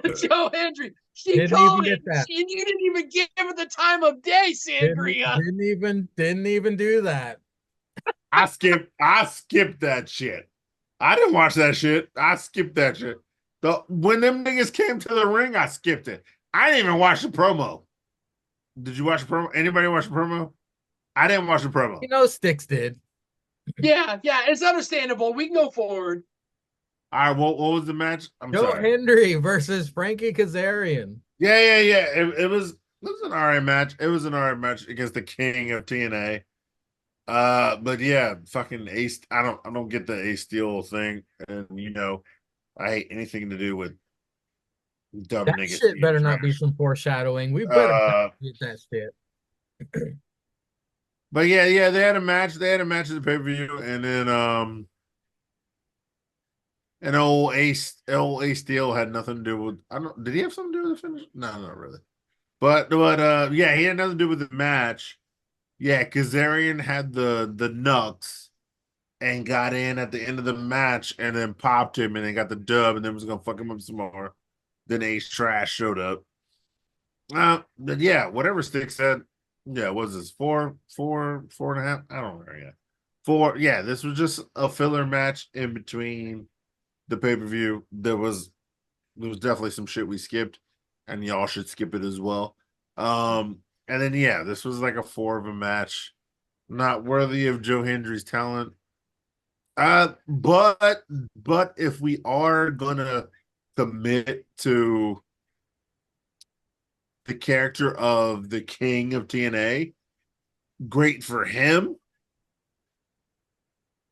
and Joe Hendry. She Didn't even called get it. that. You didn't even give it the time of day, Sangria. Didn't even do that. I skipped that shit. I didn't watch that shit. I skipped that shit. When them niggas came to the ring, I skipped it. I didn't even watch the promo. Did you watch the promo? Anybody watch the promo? I didn't watch the promo. You know, Sticks did. Yeah, it's understandable. We can go forward. All right, what was the match? I'm Joe sorry. Hendry versus Frankie Kazarian. Yeah. It was an alright match. It was an alright match against the king of TNA. But yeah, fucking Ace. I don't get the Ace Steel thing, and I hate anything to do with dumb That niggas shit being better not be trash. some foreshadowing. We better not get that shit. But yeah, they had a match. They had a match at the pay-per-view, and then and old Ace Steel had nothing to do with. I don't. Did he have something to do with the finish? No, not really. But yeah, he had nothing to do with the match. Yeah, Kazarian had the nuts and got in at the end of the match, and then popped him, and then got the dub, and then was gonna fuck him up some more. Then Ace Trash showed up. But yeah, whatever Stick said. Yeah, what was this 4.5? I don't remember yet. Four. Yeah, this was just a filler match in between the pay-per-view. There was definitely some shit we skipped, and y'all should skip it as well. And then yeah, this was like a 4 of a match, not worthy of Joe Hendry's talent. But if we are gonna commit to the character of the king of TNA, great for him.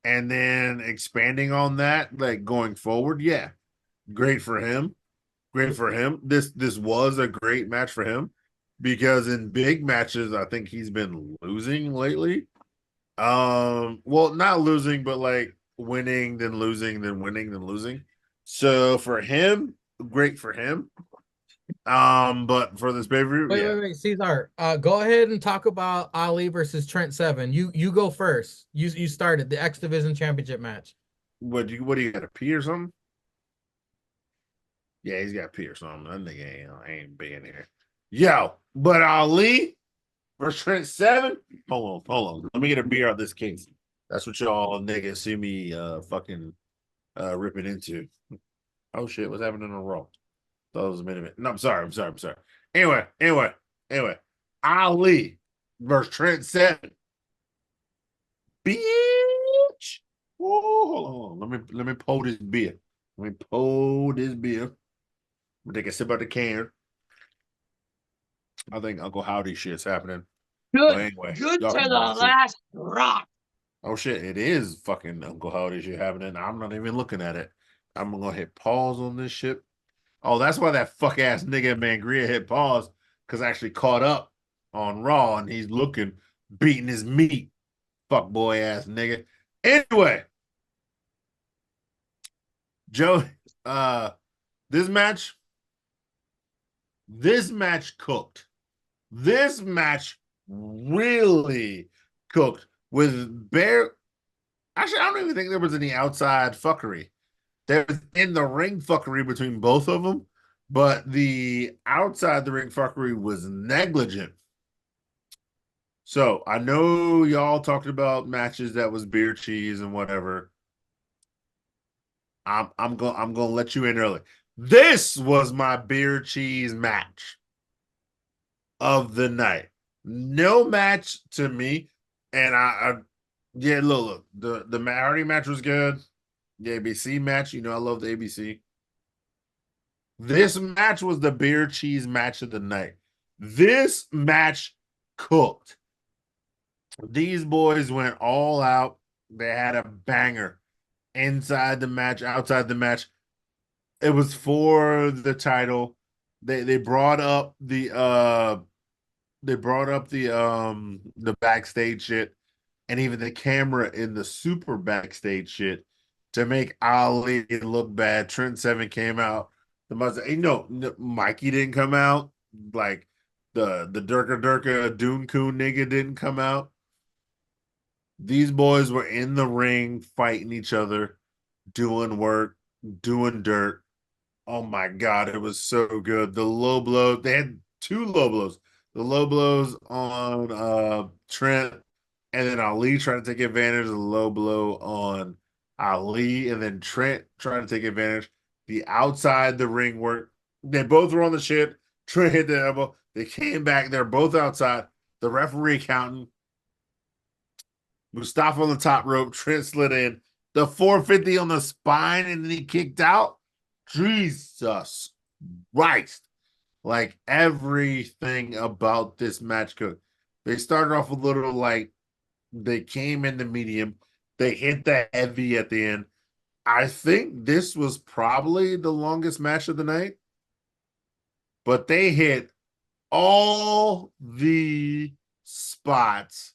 And then expanding on that, like going forward, yeah, great for him. Great for him. This was a great match for him because in big matches, I think he's been losing lately. Well, not losing, but like winning, then losing, then winning, then losing. So for him, great for him. But for this pay-per-view, yeah. Wait, Cesar. Go ahead and talk about Ali versus Trent Seven. You go first. You started the X Division Championship match. What do you got, a pee or something? Yeah, he's got a pee or something. That nigga ain't being here. Yo, but Ali versus Trent Seven. Hold on. Let me get a beer out this case. That's what y'all niggas see me fucking ripping into. Oh shit, what's happening on Raw? That was a minute. No, I'm sorry. Anyway. Ali versus Trent Seven. Bitch. Whoa, hold on. Let me pull this beer. I'm gonna take a sip out the can. I think Uncle Howdy shit's happening. But anyway, Good y'all to can the go see. last drop. Oh shit, it is fucking Uncle Howdy shit happening. I'm not even looking at it. I'm gonna hit pause on this shit. Oh, that's why that fuck ass nigga Mangria hit pause, because I actually caught up on Raw and he's looking, beating his meat. Fuck boy ass nigga. Anyway, Joe, this match cooked. This match really cooked with bare. Actually, I don't even think there was any outside fuckery. There was in the ring fuckery between both of them, but the outside the ring fuckery was negligent. So I know y'all talked about matches that was beer cheese and whatever. I'm gonna let you in early. This was my beer cheese match of the night. No match to me, and yeah, look, the Hardy match was good. The ABC match, I love the ABC. This match was the beer cheese match of the night. This match cooked. These boys went all out. They had a banger inside the match, outside the match. It was for the title. They brought up the backstage shit and even the camera in the super backstage shit to make Ali look bad. Trent Seven came out. Mikey didn't come out. Like the Durka Dune Coon nigga didn't come out. These boys were in the ring fighting each other, doing work, doing dirt. Oh my God, it was so good. The low blow, they had two low blows. The low blows on Trent, and then Ali trying to take advantage of the low blow on Ali, and then Trent trying to take advantage. The outside the ring work. They both were on the shit. Trent hit the elbow. They came back. They're both outside. The referee counting. Mustafa on the top rope. Trent slid in. The 450 on the spine, and then he kicked out. Jesus Christ. Like everything about this match could. They started off a little like they came in the medium. They hit the heavy at the end. I think this was probably the longest match of the night. But they hit all the spots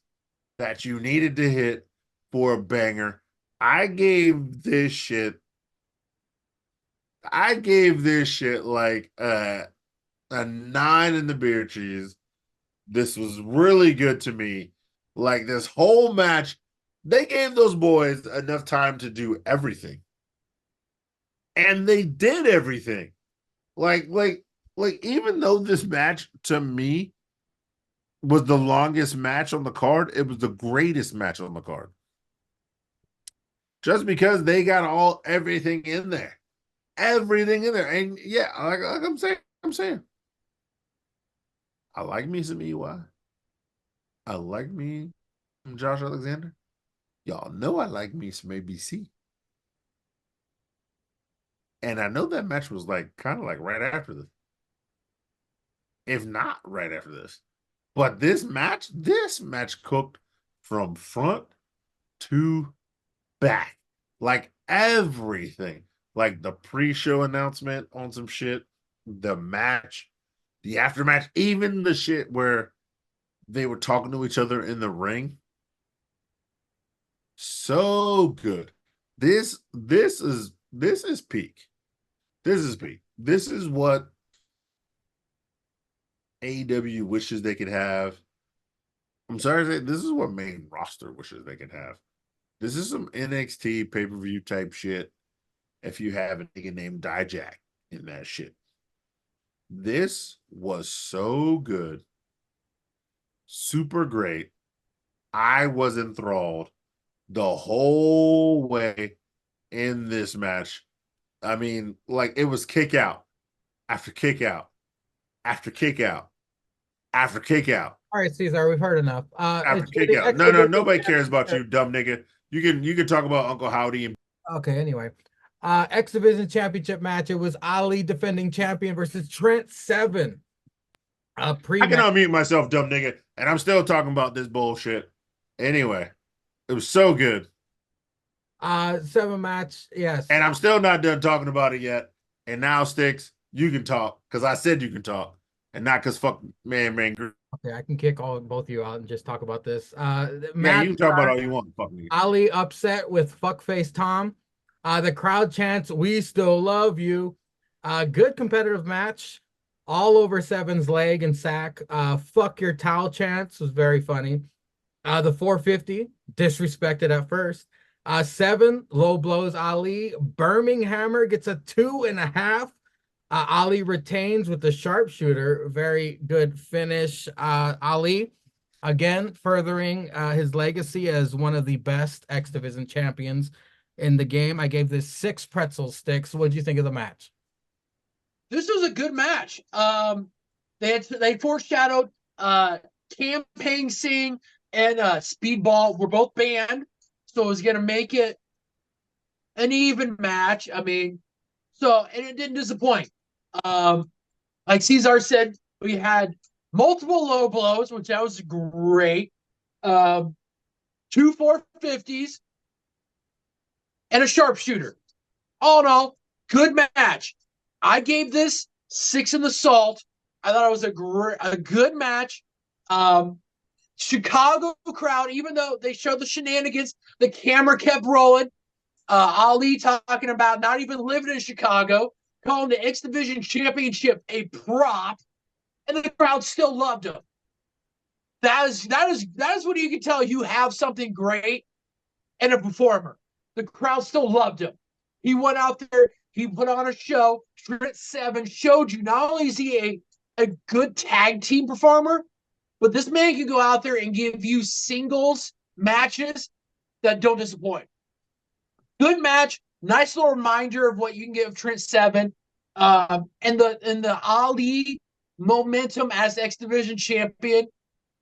that you needed to hit for a banger. I gave this shit like a 9 in the beer cheese. This was really good to me. Like this whole match, they gave those boys enough time to do everything. And they did everything. Like even though this match to me was the longest match on the card, it was the greatest match on the card. Just because they got everything in there. Everything in there. And yeah, like I'm saying. I like me some EY. I like me some Josh Alexander. Y'all know I like me some ABC. And I know that match was like kind of like right after this. If not right after this. But this match cooked from front to back. Like everything. Like the pre-show announcement on some shit, the match, the aftermatch, even the shit where they were talking to each other in the ring. So good. This is peak. This is peak. This is what AEW wishes they could have. I'm sorry to say, this is what main roster wishes they could have. This is some NXT pay-per-view type shit if you have a nigga named Dijak in that shit. This was so good. Super great. I was enthralled the whole way in this match. I mean, like it was kick out after kick out after kick out after kick out. All right, Cesar, we've heard enough. After kick out. No, nobody cares about you, dumb nigga. You can talk about Uncle Howdy and okay, anyway. X Division Championship match. It was Ali defending champion versus Trent Seven. I can unmute myself, dumb nigga, and I'm still talking about this bullshit. Anyway, it was so good. 7 match, yes. And I'm still not done talking about it yet. And now, Sticks, you can talk because I said you can talk, and not because fuck man. Okay, I can kick both of you out and just talk about this. Yeah, you can talk about all you want, fuck me. Ali upset with fuckface Tom. The crowd chants, "We still love you." Good competitive match. All over Seven's leg and sack. Fuck your towel chants was very funny. The 450 disrespected at first. 7 low blows Ali. Birminghammer gets a 2.5. Ali retains with the sharpshooter. Very good finish. Ali, again, furthering his legacy as one of the best X Division champions in the game. I gave this 6 pretzel sticks. What did you think of the match? This was a good match. They foreshadowed Campaign Sing and Speedball were both banned, so it was going to make it an even match. I mean, and it didn't disappoint. Like Cesar said, we had multiple low blows, which that was great. 2 450s and a sharpshooter. All in all, good match. I gave this 6 in the salt. I thought it was a good match. Chicago crowd, even though they showed the shenanigans, the camera kept rolling. Ali talking about not even living in Chicago, calling the X Division Championship a prop, and the crowd still loved him. That is what you can tell you have something great and a performer. The crowd still loved him. He went out there, he put on a show. Trent Seven showed you not only is he a good tag team performer, but this man can go out there and give you singles matches that don't disappoint. Good match, nice little reminder of what you can get with Trent Seven, and the Ali momentum as X Division champion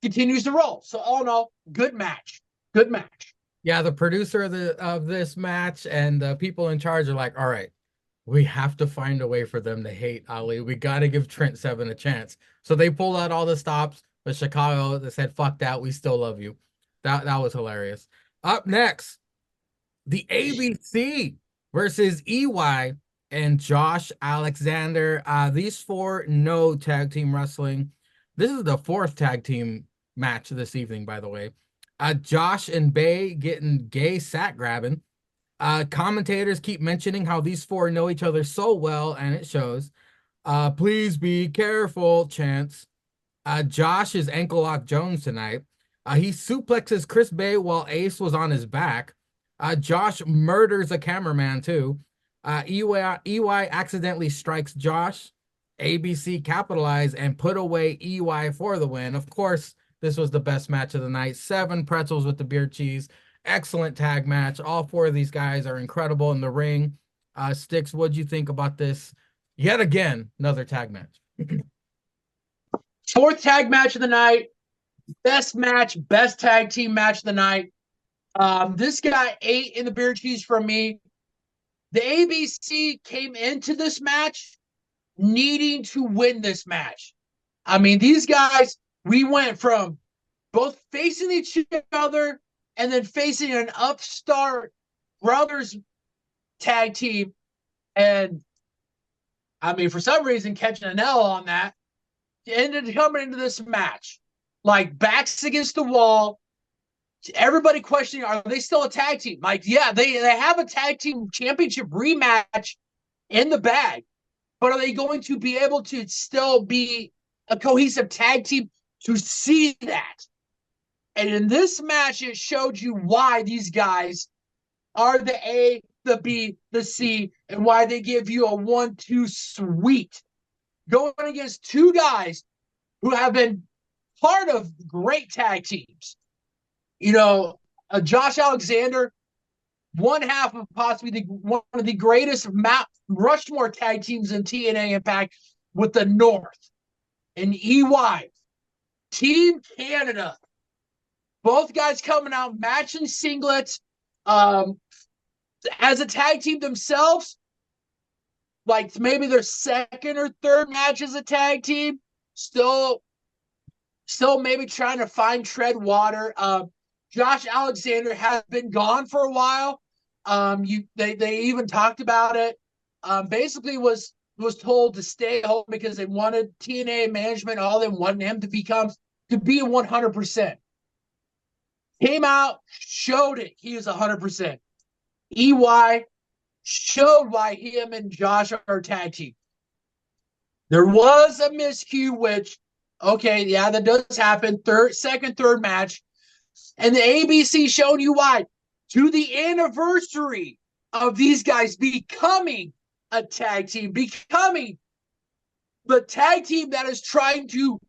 continues to roll. So all in all, good match. Good match. Yeah, the producer of this match and the people in charge are like, all right, we have to find a way for them to hate Ali. We got to give Trent Seven a chance. So they pulled out all the stops, but Chicago, they said, fuck that, we still love you. That was hilarious. Up next, the ABC versus EY and Josh Alexander. These four know tag team wrestling. This is the fourth tag team match this evening, by the way. Josh and Bay getting gay sack grabbing. Commentators keep mentioning how these four know each other so well, and it shows. Please be careful, chants. Josh is ankle lock Jones tonight. He suplexes Chris Bay while Ace was on his back. Josh murders a cameraman too. EY accidentally strikes Josh. ABC capitalize and put away EY for the win. Of course, this was the best match of the night. 7 pretzels with the beer cheese. Excellent tag match. All 4 of these guys are incredible in the ring. Sticks, what'd you think about this? Yet again, another tag match. 4th tag match of the night. Best match, best tag team match of the night. This got 8 in the beer cheese from me. The ABC came into this match needing to win this match. I mean, these guys, we went from both facing each other and then facing an upstart brothers tag team. And, I mean, for some reason, catching an L on that, ended coming into this match. Like, backs against the wall. Everybody questioning, are they still a tag team? Like, yeah, they have a tag team championship rematch in the bag. But are they going to be able to still be a cohesive tag team to see that? And in this match, it showed you why these guys are the A, the B, the C, and why they give you a 1-2 sweet. Going against 2 guys who have been part of great tag teams. You know, Josh Alexander, one half of possibly one of the greatest Mount Rushmore tag teams in TNA Impact with the North. And EY, Team Canada, both guys coming out matching singlets. As a tag team themselves, like maybe their 2nd or 3rd match as a tag team, still maybe trying to tread water. Josh Alexander has been gone for a while. They even talked about it. Basically was told to stay home because they wanted TNA management, all they wanted him to be 100%. Came out, showed it. He is 100%. EY showed why him and Josh are a tag team. There was a miscue, which, okay, yeah, that does happen. 2nd, 3rd match. And the ABC showed you why. To the anniversary of these guys becoming a tag team, becoming the tag team that is trying to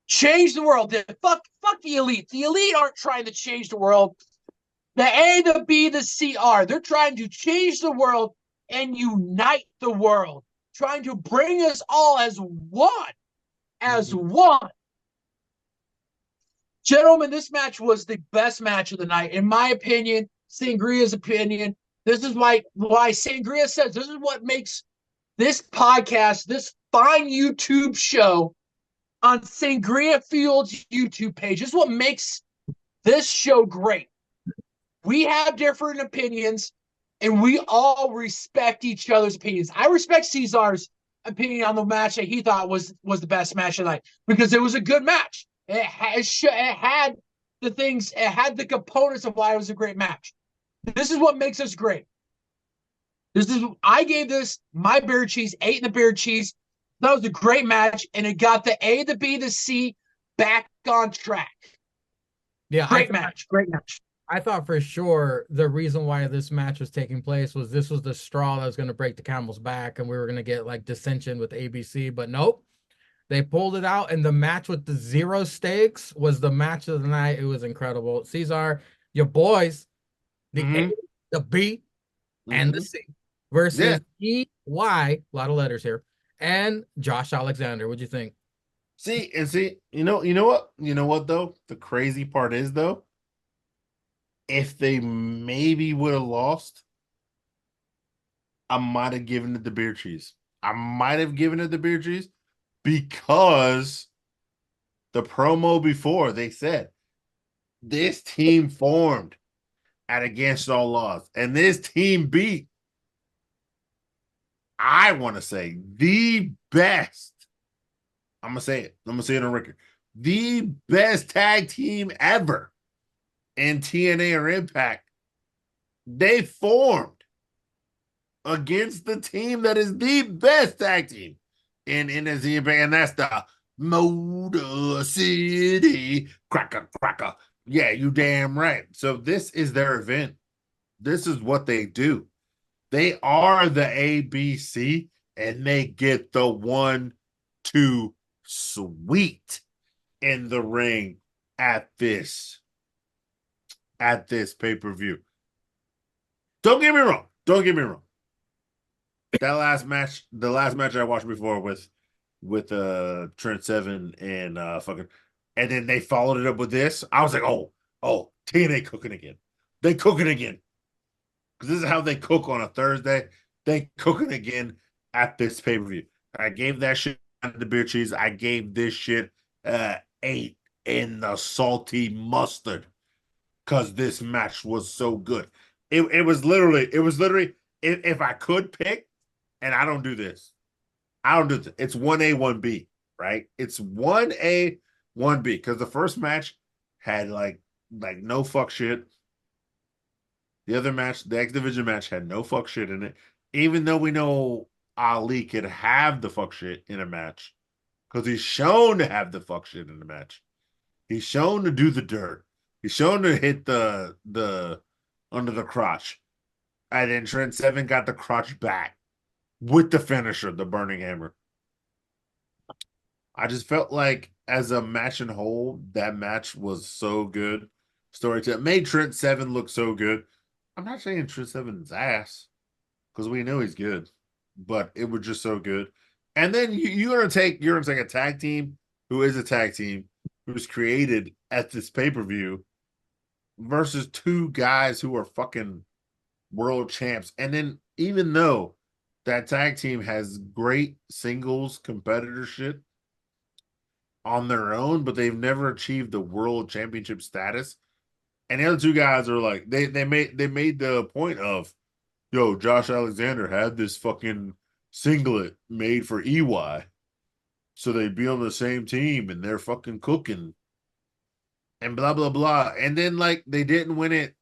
change the world. Fuck the Elite. The Elite aren't trying to change the world. The A, the B, the C are. They're trying to change the world and unite the world. Trying to bring us all as one. As one. Gentlemen, this match was the best match of the night. In my opinion, Sangria's opinion. This is why Sangria says this is what makes this podcast, this fine YouTube show on Sangria Field's YouTube page. This is what makes this show great. We have different opinions, and we all respect each other's opinions. I respect Cesar's. opinion on the match that he thought was the best match of the night, because it was a good match. It had the things, it had the components of why it was a great match. This is what makes us great. I gave this my beer cheese, 8 in the beer cheese. That was a great match, and it got the A, the B, the C back on track. Yeah, Great match. I thought for sure the reason why this match was taking place was this was the straw that was going to break the camel's back, and we were going to get like dissension with ABC. But nope, they pulled it out, and the match with the 0 stakes was the match of the night. It was incredible. Cesar, your boys, the A, the B, and the C versus EY, a lot of letters here, and Josh Alexander. What'd you think? See, you know what though? The crazy part is though, if they maybe would have lost, I might have given it the beer cheese. Because the promo before they said this team formed at Against All Odds, and this team beat, I want to say, the best. I'm gonna say it on record. The best tag team ever in TNA or Impact. They formed against the team that is the best tag team in NXT Impact, and that's the Motor City Cracker. Yeah, you damn right. So this is their event. This is what they do. They are the ABC, and they get the 1-2 sweet in the ring at this pay-per-view. Don't get me wrong. That last match, the last match I watched before with Trent Seven and and then they followed it up with this. I was like, oh, TNA cooking again. They cooking again. Because this is how they cook on a Thursday. They cooking again at this pay-per-view. I gave that shit the beer cheese. I gave this shit 8 in the salty mustard because this match was so good. It was literally if I could pick, and I don't do this. It's 1A, 1B, right? It's 1A, 1B because the first match had like no fuck shit. The other match, the X Division match, had no fuck shit in it. Even though we know Ali could have the fuck shit in a match because he's shown to have the fuck shit in the match. He's shown to do the dirt. He's shown to hit the under the crotch. And then Trent Seven got the crotch back with the finisher, the burning hammer. I just felt like as a match in whole, that match was so good. Storytelling made Trent Seven look so good. I'm not saying Trent Seven's ass because we know he's good, but it was just so good. And then you're gonna take a tag team who is a tag team who's created at this pay-per-view versus 2 guys who are fucking world champs. And then even though that tag team has great singles competitorship on their own, but they've never achieved the world championship status. And the other 2 guys are like, they made the point of, yo, Josh Alexander had this fucking singlet made for EY. So they'd be on the same team and they're fucking cooking. And blah, blah, blah. And then like they didn't win it.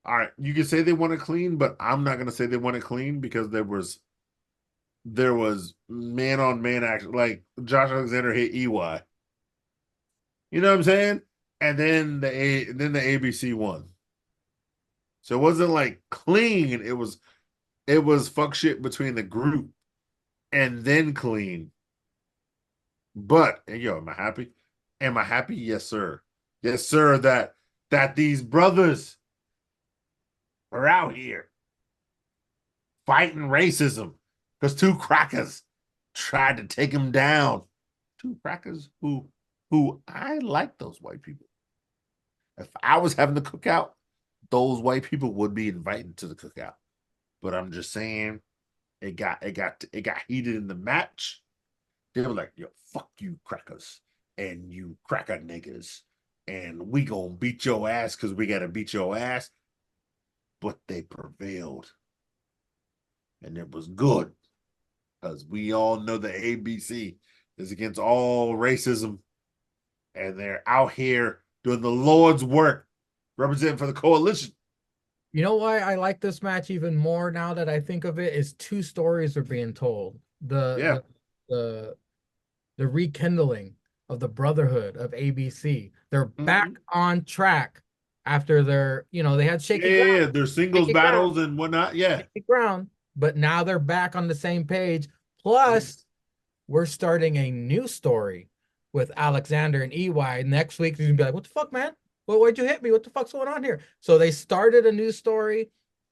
All right, you can say they won it clean, but I'm not gonna say they won it clean because there was man-on-man action. Like Josh Alexander hit EY. You know what I'm saying? And then the ABC won. So it wasn't like clean. It was fuck shit between the group and then clean. But yo, am I happy? Am I happy? Yes, sir. Yes, sir. That these brothers are out here fighting racism because 2 crackers tried to take him down. 2 crackers who I like those white people. If I was having the cookout, those white people would be invited to the cookout. But I'm just saying, it got heated in the match. They were like, yo, fuck you crackers and you cracker niggas, and we gonna beat your ass because we gotta beat your ass. But they prevailed. And it was good. because we all know the ABC is against all racism, and they're out here doing the Lord's work, representing for the coalition. You know why I like this match even more now that I think of it is two stories are being told. The rekindling of the brotherhood of ABC. They're back on track after their, they had their singles shaky battles ground, and whatnot. Yeah. shaky ground, but now they're back on the same page. Plus, we're starting a new story with Alexander and EY. Next week, he's gonna be like, "What the fuck, man? Well, why'd you hit me? What the fuck's going on here?" So they started a new story,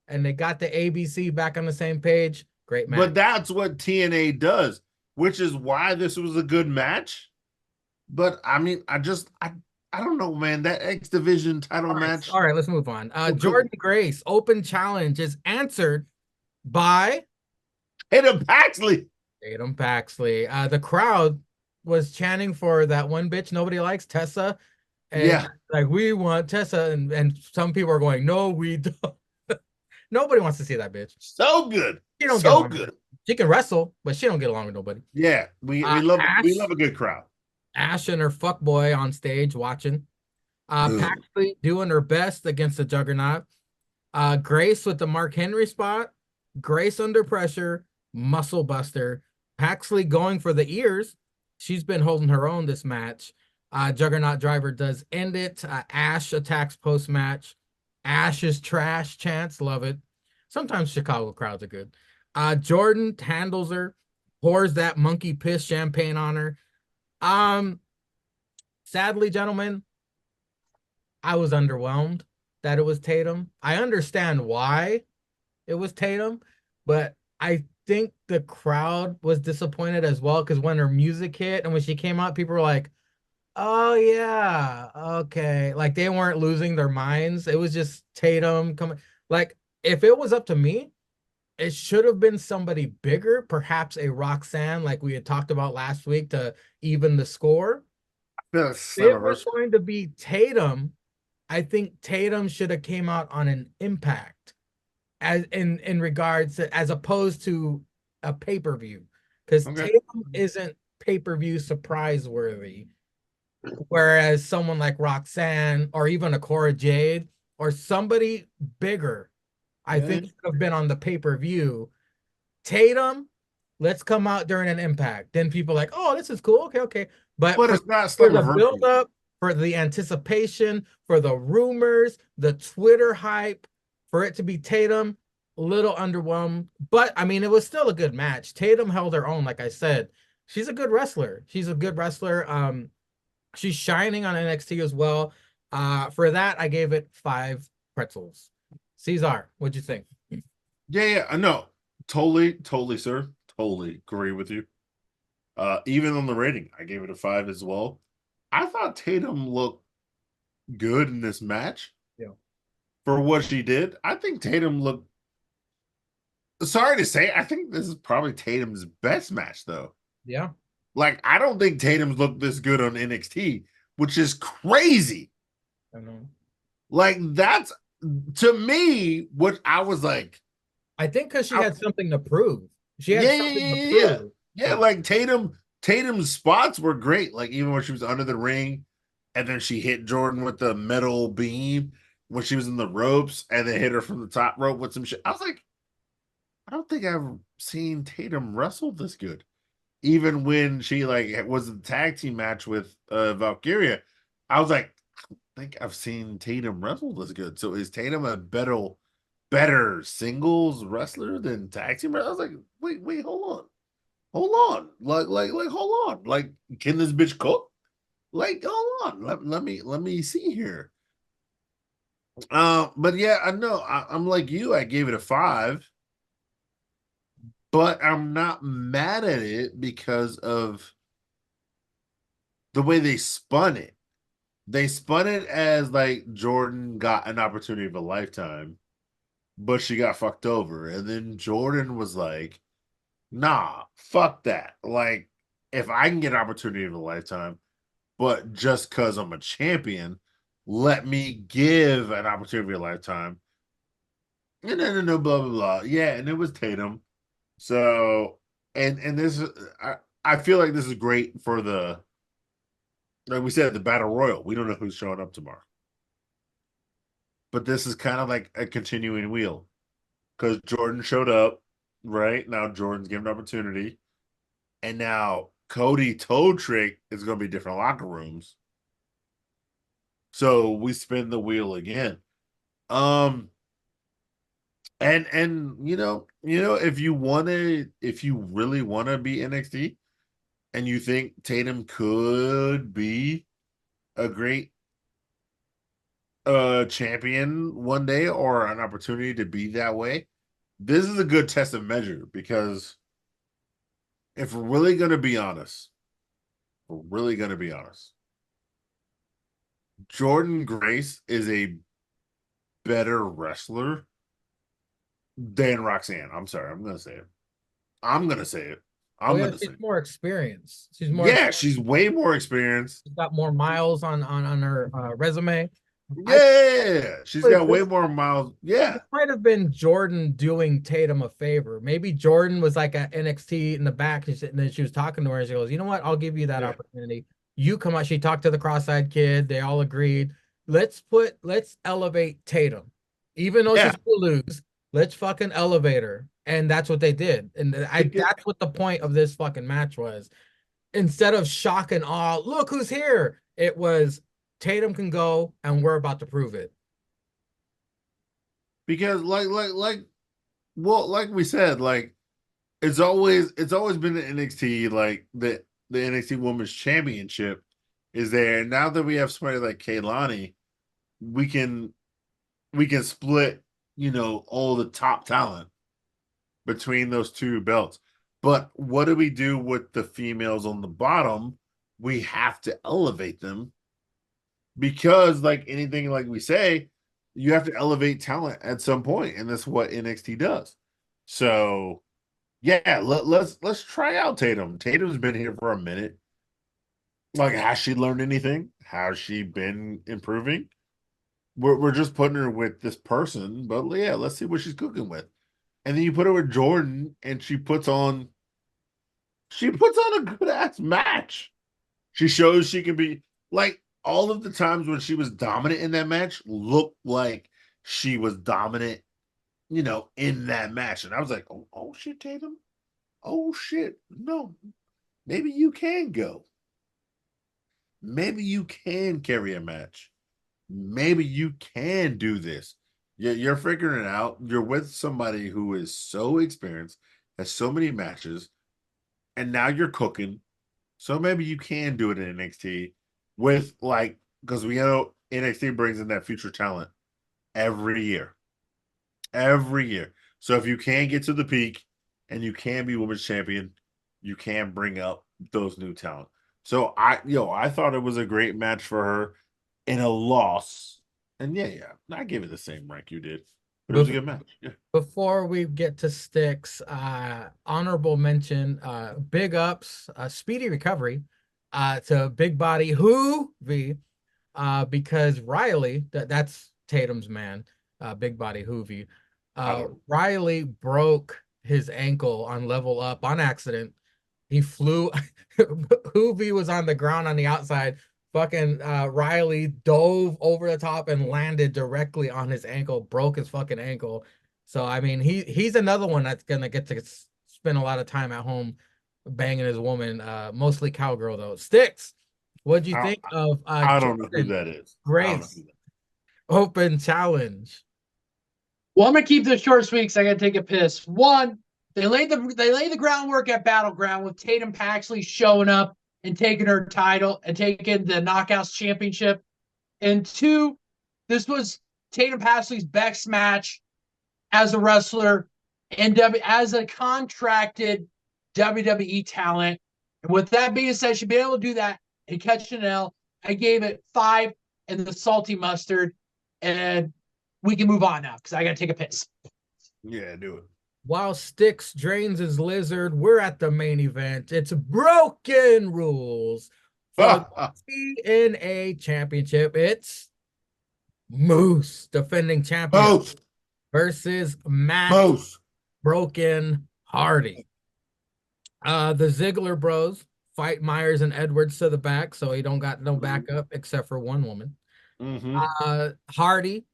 and they got the ABC back on the same page. Great match. But that's what TNA does, which is why this was a good match. But I mean, I don't know, man. That X Division title match. All right, let's move on. Jordan Grace open challenge is answered by Tatum Paxley. The crowd was chanting for that one bitch nobody likes, Tessa. And like, we want Tessa, and some people are going, no, we don't. Nobody wants to see that bitch. So good. She don't so good. She can wrestle, but she don't get along with nobody. Yeah, we love a good crowd. Ash and her fuckboy on stage watching. Paxley doing her best against the Juggernaut. Grace with the Mark Henry spot. Grace under pressure. Muscle buster. Paxley going for the ears. She's been holding her own this match. Juggernaut driver does end it. Ash attacks post-match. Ash is trash chance. Love it. Sometimes Chicago crowds are good. Jordan handles her. Pours that monkey piss champagne on her. Sadly, gentlemen, I was underwhelmed that it was Tatum. I understand why it was Tatum, but I think the crowd was disappointed as well, because when her music hit and when she came out, people were like, oh yeah, okay. Like, they weren't losing their minds. It was just Tatum coming. Like, if it was up to me, it should have been somebody bigger, perhaps a Roxanne, like we had talked about last week, to even the score. If it was going to be Tatum, I think Tatum should have came out on an Impact, as in regards to, as opposed to a pay-per-view, because Tatum isn't pay-per-view surprise worthy. Whereas someone like Roxanne or even a Cora Jade or somebody bigger, I think should have been on the pay-per-view. Tatum, let's come out during an Impact. Then people are like, oh, this is cool. Okay. But it's not for the build-up, for the anticipation, for the rumors, the Twitter hype, for it to be Tatum, a little underwhelmed. But, I mean, it was still a good match. Tatum held her own, like I said. She's a good wrestler. She's shining on NXT as well. For that, I gave it 5 pretzels. Cesar, what'd you think? Yeah, no, totally, sir. Totally agree with you. Even on the rating, I gave it a 5 as well. I thought Tatum looked good in this match. Yeah. For what she did, I think Tatum looked. Sorry to say, I think this is probably Tatum's best match, though. Yeah. Like, I don't think Tatum's looked this good on NXT, which is crazy. I know. Like, that's, to me, what I was like. I think because she had something to prove. She had something to prove. Yeah, like Tatum's spots were great. Like, even when she was under the ring, and then she hit Jordan with the metal beam when she was in the ropes, and then hit her from the top rope with some shit. I was like, I don't think I've seen Tatum wrestle this good. Even when she was in the tag team match with Valkyria, I was like, I don't think I've seen Tatum wrestle this good. So is Tatum a better singles wrestler than tag team wrestler? I was like, wait, hold on, like hold on, like, can this bitch cook? Like, hold on, let me see here. But yeah, I know I'm like you. I gave it a 5. But I'm not mad at it because of the way they spun it. They spun it as like Jordan got an opportunity of a lifetime, but she got fucked over. And then Jordan was like, nah, fuck that. Like, if I can get an opportunity of a lifetime, but just because I'm a champion, let me give an opportunity of a lifetime. No, blah, blah, blah. Yeah, and it was Tatum. So and this is I feel like this is great for the, like we said, the battle royal. We don't know who's showing up tomorrow, but this is kind of like a continuing wheel because Jordan showed up. Right now, Jordan's given opportunity, and now Cody Toe Trick is going to be different locker rooms. So we spin the wheel again. And if you really want to be NXT and you think Tatum could be a great champion one day or an opportunity to be that way, this is a good test of measure, because if we're really going to be honest, Jordan Grace is a better wrestler than Roxanne. I'm sorry. I'm going to say it. I'm going to say it. Oh yeah, she's more experienced. Yeah, she's way more experienced. She's got more miles on her resume. Yeah, she's got way more miles. Yeah, It might have been Jordan doing Tatum a favor. Maybe Jordan was like at NXT in the back, and then she was talking to her, and she goes, "You know what? I'll give you that opportunity. You come out." She talked to the cross-eyed kid. They all agreed. Let's elevate Tatum, even though she's gonna lose. Let's fucking elevate her, and that's what they did. And that's what the point of this fucking match was. Instead of shock and awe, look who's here. It was Tatum can go, and we're about to prove it. because like we said, like it's always been the NXT, like the NXT Women's Championship is there. And now that we have somebody like Kaylani, we can split, all the top talent between those two belts. But what do we do with the females on the bottom? We have to elevate them, because like anything, like we say, you have to elevate talent at some point, and that's what NXT does. So yeah, let's try out Tatum. Tatum's been here for a minute. Like, has she learned anything? Has she been improving? We're just putting her with this person, but yeah, let's see what she's cooking with. And then you put her with Jordan, and she puts on a good ass match. She shows she can be, like, all of the times when she was dominant in that match looked like she was dominant, in that match. And I was like, oh shit, Tatum. Oh shit. No, maybe you can go. Maybe you can carry a match. Maybe you can do this. You're figuring it out. You're with somebody who is so experienced, has so many matches, and now you're cooking. So maybe you can do it in NXT with, like, because we know NXT brings in that future talent every year. Every year. So if you can get to the peak and you can be women's champion, you can bring up those new talent. So I thought it was a great match for her in a loss. And I give it the same rank you did. But it was a good match. Yeah. Before we get to sticks, honorable mention, big ups, speedy recovery to Big Body Hoovy, because Riley, that's Tatum's man, Big Body Hoovy. Riley broke his ankle on Level Up on accident. He flew. Hoovy was on the ground on the outside. Fucking Riley dove over the top and landed directly on his ankle, broke his fucking ankle. So I mean, he's another one that's gonna get to spend a lot of time at home banging his woman, mostly cowgirl though. Sticks, what'd you think of I don't know who that is. Grace Open Challenge? Well, I'm gonna keep this short, sweet, because I gotta take a piss. One, they laid the groundwork at Battleground with Tatum Paxley showing up and taking her title and taking the Knockouts Championship. And two, this was Tatum Paxley's best match as a wrestler and as a contracted WWE talent. And with that being said, she'd be able to do that and catch an L. I gave it 5 and the salty mustard, and we can move on now because I got to take a piss. Yeah, do it. While Sticks drains his lizard, we're at the main event. It's Broken Rules for the TNA Championship. It's Moose, defending champion, versus Matt Broken Hardy. The Ziggler Bros fight Myers and Edwards to the back, so he don't got no backup except for one woman. Hardy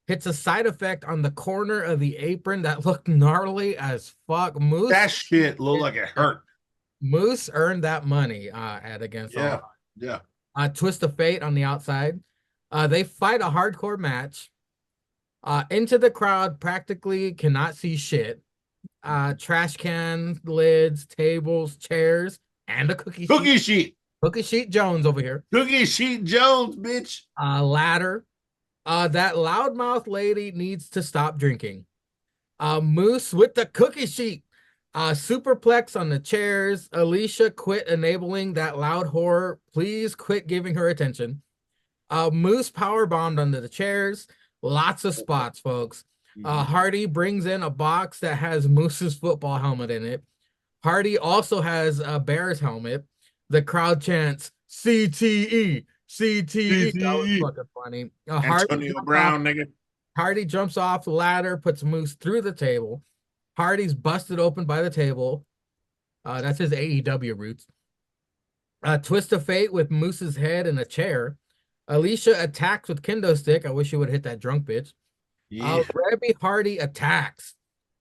hits a side effect on the corner of the apron that looked gnarly as fuck. That shit looked like it hurt. Moose earned that money at Against All. Yeah. Twist of Fate on the outside. They fight a hardcore match. Into the crowd, practically cannot see shit. Trash can lids, tables, chairs, and a cookie sheet. Cookie sheet Jones over here. Cookie sheet Jones, bitch. Ladder. That loudmouth lady needs to stop drinking. Moose with the cookie sheet. Superplex on the chairs. Alicia, quit enabling that loud whore. Please quit giving her attention. Moose power bombed under the chairs. Lots of spots, folks. Hardy brings in a box that has Moose's football helmet in it. Hardy also has a Bears helmet. The crowd chants CTE, CTE. That was fucking funny. Antonio Brown, nigga. Hardy jumps off the ladder, puts Moose through the table. Hardy's busted open by the table. That's his AEW roots. Twist of Fate with Moose's head in a chair. Alicia attacks with kendo stick. I wish you would hit that drunk bitch. Rebby Hardy attacks.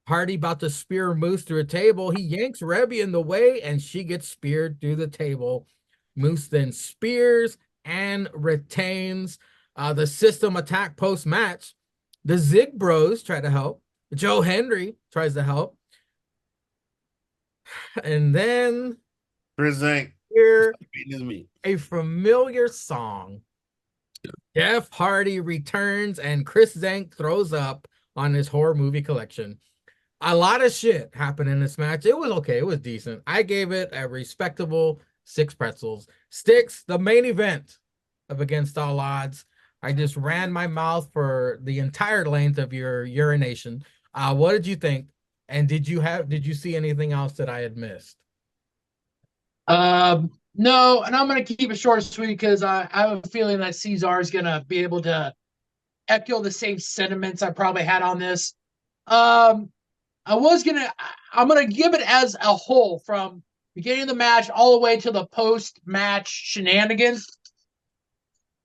Hardy about to spear Moose through a table. He yanks Rebby in the way, and she gets speared through the table. Moose then spears and retains. The system attack post-match. The Zig Bros try to help. Joe Hendry tries to help. And then hear a familiar song. Jeff Hardy returns and Chris Zank throws up on his horror movie collection. A lot of shit happened in this match. It was okay. It was decent. I gave it a respectable 6 pretzels. Sticks, the main event of Against All Odds. I just ran my mouth for the entire length of your urination. What did you think? And did you see anything else that I had missed? No, and I'm going to keep it short and sweet because I have a feeling that Cesar is going to be able to echo the same sentiments I probably had on this. I'm going to give it as a whole from beginning of the match all the way to the post-match shenanigans.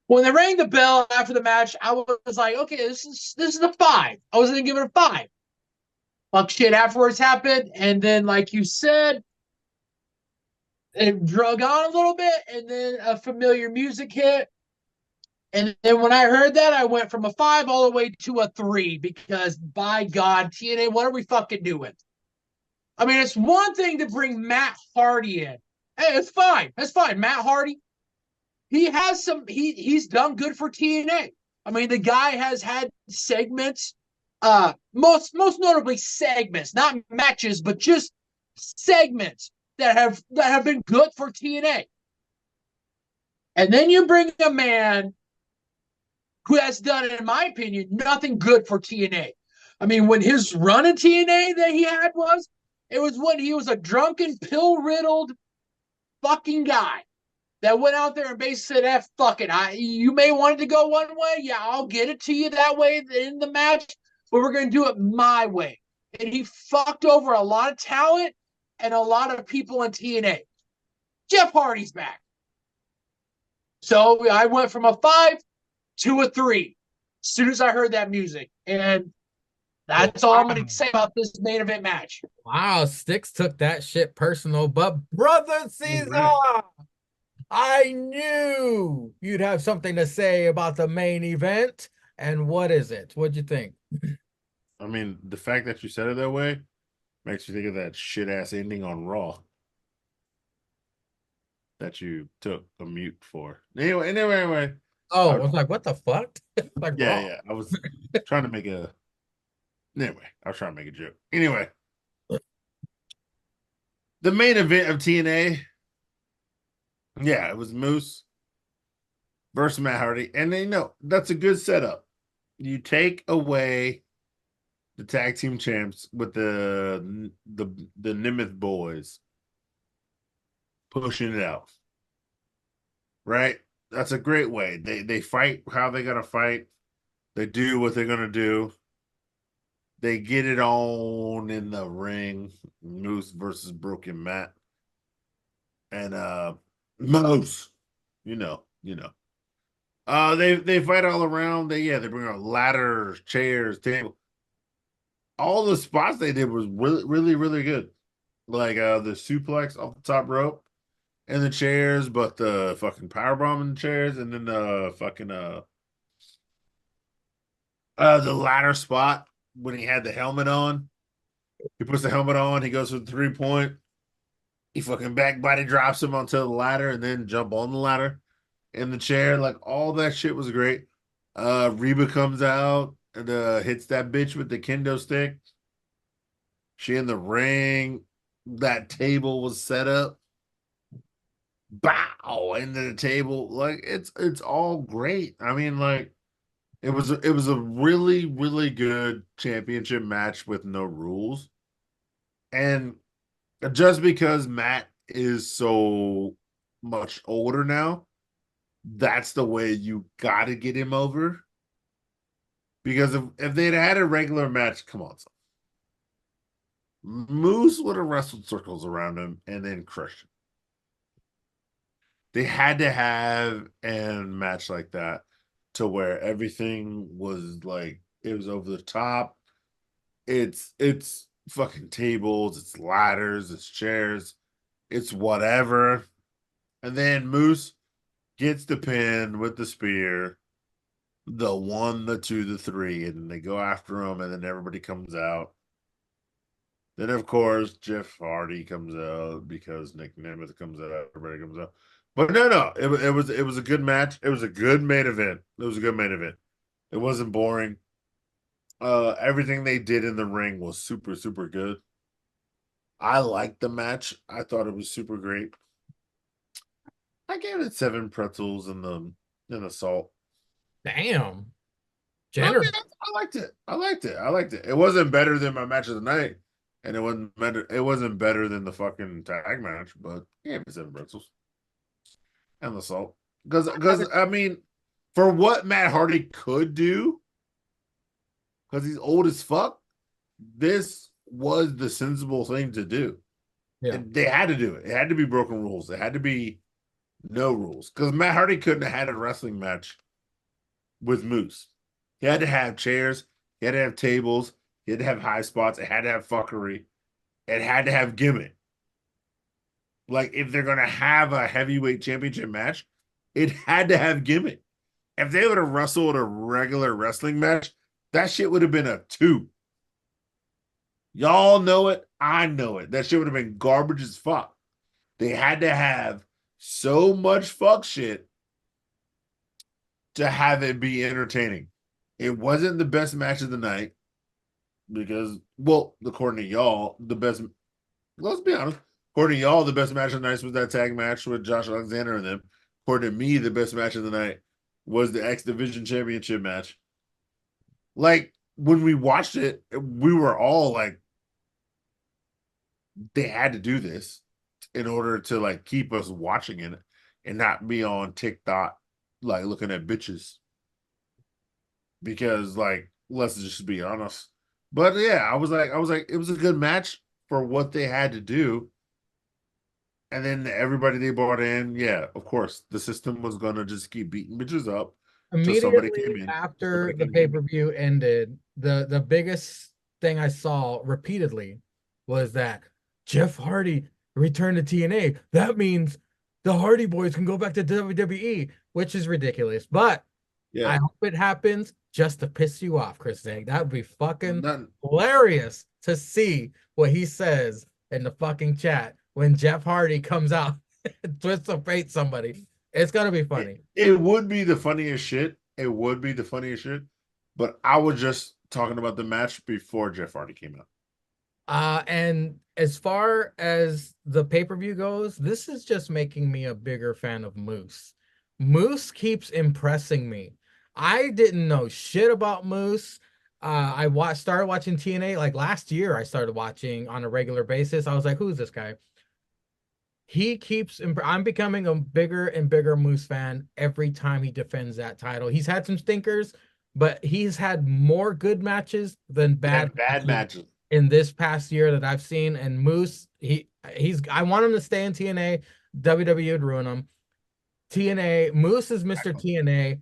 When they rang the bell after the match, I was like, okay, this is a 5. I was going to give it a 5. Fuck shit afterwards happened, and then like you said, it drug on a little bit, and then a familiar music hit. And then when I heard that, I went from a 5 all the way to a 3 because, by God, TNA, what are we fucking doing? I mean, it's one thing to bring Matt Hardy in. Hey, it's fine. That's fine. Matt Hardy, he has he's done good for TNA. I mean, the guy has had segments, most notably segments, not matches, but just segments that have been good for TNA. And then you bring a man who has done, in my opinion, nothing good for TNA. I mean, when his run in TNA that he had it was when he was a drunken, pill-riddled fucking guy that went out there and basically said, fuck it. You may want it to go one way. Yeah, I'll get it to you that way in the match, but we're going to do it my way. And he fucked over a lot of talent and a lot of people in TNA. Jeff Hardy's back. So I went from a 5 to a 3 as soon as I heard that music. And that's all I'm going to say about this main event match. Wow, Sticks took that shit personal, but Brother Caesar, I knew you'd have something to say about the main event. And what is it? What'd you think? I mean, the fact that you said it that way makes you think of that shit-ass ending on Raw that you took a mute for. Anyway. Oh, I was like, what the fuck? Like, yeah. I was trying to make a... Anyway, I was trying to make a joke. Anyway. The main event of TNA... Yeah, it was Moose versus Matt Hardy. And that's a good setup. You take away the tag team champs with the Nemeth boys pushing it out. Right? That's a great way. They fight how they gotta fight. They do what they're gonna do. They get it on in the ring. Moose versus Broken Matt. and Moose, you know. They fight all around. They bring out ladders, chairs, table. All the spots they did was really, really, really good. Like the suplex off the top rope and the chairs, but the fucking powerbomb in the chairs, and then the fucking the ladder spot when he had the helmet on. He puts the helmet on, he goes for the 3-point. He fucking back body drops him onto the ladder and then jump on the ladder in the chair. Like all that shit was great. Reba comes out and hits that bitch with the kendo stick. She in the ring. That table was set up. Bow into the table. Like it's all great. I mean, like it was a really, really good championship match with no rules. And just because Matt is so much older now, that's the way you gotta get him over. Because if they'd had a regular match, come on, son. Moose would have wrestled circles around him and then crushed him. They had to have a match like that to where everything was like it was over the top. It's fucking tables, it's ladders, it's chairs, it's whatever. And then Moose gets the pin with the spear, the 1, the 2, the 3, and they go after him, and then everybody comes out. Then of course Jeff Hardy comes out because Nick Nemeth comes out, everybody comes out. But no, it was a good match. It was a good main event. It was a good main event. It wasn't boring. Everything they did in the ring was super, super good. I liked the match. I thought it was super great. I gave it 7 pretzels and the salt. Damn. I mean, Generous. I liked it. I liked it. I liked it. It wasn't better than my match of the night, and it wasn't better than the fucking tag match, but I gave it 7 pretzels and the salt. Because I mean, for what Matt Hardy could do, because he's old as fuck, this was the sensible thing to do. Yeah. And they had to do it. It had to be broken rules. It had to be no rules. Because Matt Hardy couldn't have had a wrestling match with Moose. He had to have chairs. He had to have tables. He had to have high spots. It had to have fuckery. It had to have gimmick. Like, if they're going to have a heavyweight championship match, it had to have gimmick. If they would have wrestled a regular wrestling match, that shit would have been a 2. Y'all know it. I know it. That shit would have been garbage as fuck. They had to have so much fuck shit to have it be entertaining. It wasn't the best match of the night because, well, according to y'all, the best, let's be honest, according to y'all, the best match of the night was that tag match with Josh Alexander and them. According to me, the best match of the night was the X Division Championship match. Like, when we watched it, we were all like, they had to do this in order to like keep us watching it and not be on TikTok like looking at bitches. Because like, let's just be honest. But yeah, I was like, it was a good match for what they had to do. And then everybody they brought in, yeah, of course, the system was gonna just keep beating bitches up. Immediately after the pay-per-view ended, the biggest thing I saw repeatedly was that Jeff Hardy returned to TNA. That means the Hardy Boys can go back to WWE, which is ridiculous. But Yeah, I hope it happens just to piss you off, Chris Zag. That would be fucking hilarious to see what he says in the fucking chat when Jeff Hardy comes out and twists or fate somebody. It's gonna be funny. It would be the funniest shit. It would be the funniest shit. But I was just talking about the match before Jeff Hardy came out. And as far as the pay-per-view goes, this is just making me a bigger fan of Moose. Moose keeps impressing me. I didn't know shit about Moose. Started watching TNA like last year. I started watching on a regular basis. I was like, who's this guy? He keeps I'm becoming a bigger and bigger Moose fan every time he defends that title. He's had some stinkers, but he's had more good matches than bad matches in this past year that I've seen. And Moose, I want him to stay in TNA. WWE would ruin him. TNA, Moose is Mr. TNA.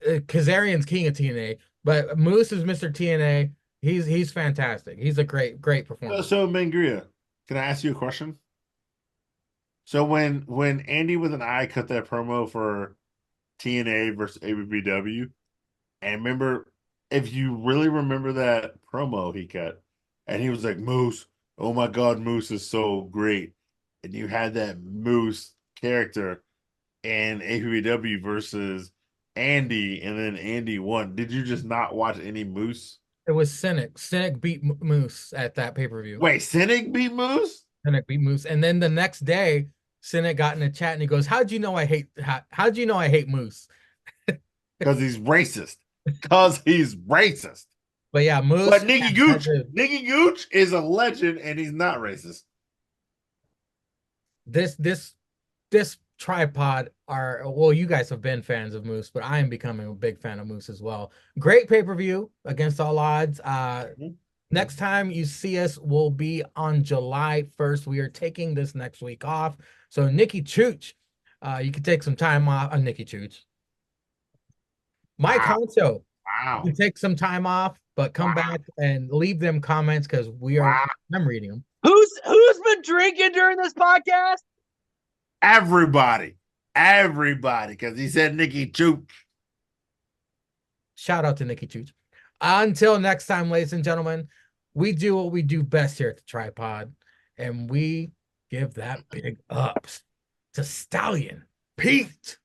Kazarian's king of TNA, but Moose is Mr. TNA. He's fantastic. He's a great performer. So Mangria, can I ask you a question? So when Andy with an I cut that promo for TNA versus ABBW, and remember, if you really remember that promo he cut, and he was like, Moose, oh my God, Moose is so great. And you had that Moose character in ABBW versus Andy, and then Andy won. Did you just not watch any Moose? It was Cynic. Cynic beat Moose at that pay-per-view. Wait, Cynic beat Moose? Cynic beat Moose. And then the next day, Cynic got in a chat and he goes, how'd you know I hate Moose? Because he's racist. Because he's racist. But yeah, Moose. But Nikki Gooch is a legend, and he's not racist. This tripod you guys have been fans of Moose, but I am becoming a big fan of Moose as well. Great pay-per-view against all odds. Next time you see us will be on July 1st. We are taking this next week off. So Nikki Chooch, you can take some time off. Nikki Chooch. Mike Honcho, Wow. you can take some time off, but come back and leave them comments because I'm reading them. Who's been drinking during this podcast? Everybody, because he said Nikki Chooch. Shout out to Nikki Chooch. Until next time, ladies and gentlemen, we do what we do best here at the Tripod, and we give that big ups to Stallion Pete.